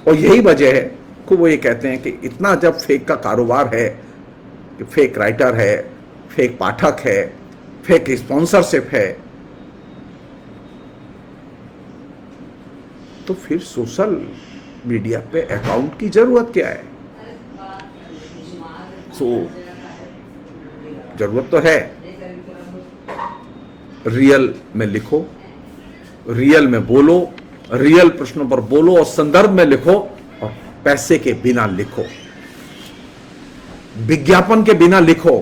और यही वजह है कि वो ये कहते हैं कि इतना जब फेक का कारोबार है कि फेक राइटर है, फेक पाठक है, फेक स्पॉन्सरशिप है, तो फिर सोशल मीडिया पे अकाउंट की जरूरत क्या है? जरूरत तो है रियल में लिखो, रियल में बोलो, रियल प्रश्नों पर बोलो और संदर्भ में लिखो, और पैसे के बिना लिखो, विज्ञापन के बिना लिखो।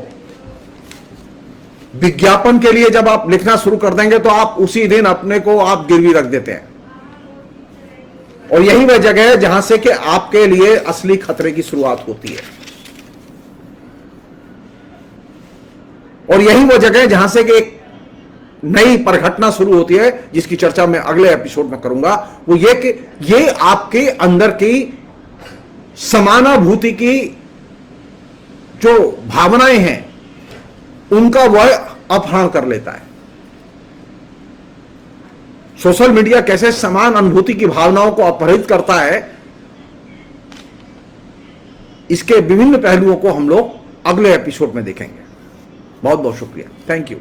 विज्ञापन के लिए जब आप लिखना शुरू कर देंगे तो आप उसी दिन अपने को आप गिरवी रख देते हैं। और यही वह जगह है जहां से कि आपके लिए असली खतरे की शुरुआत होती है। और यही वो जगह है जहां से कि एक नई परिघटना शुरू होती है जिसकी चर्चा मैं अगले एपिसोड में करूंगा। वो ये कि ये आपके अंदर की समानाभूति की जो भावनाएं हैं उनका वह अपहरण कर लेता है। सोशल मीडिया कैसे समान अनुभूति की भावनाओं को अपहरित करता है, इसके विभिन्न पहलुओं को हम लोग अगले एपिसोड में देखेंगे। बहुत बहुत शुक्रिया। Thank you.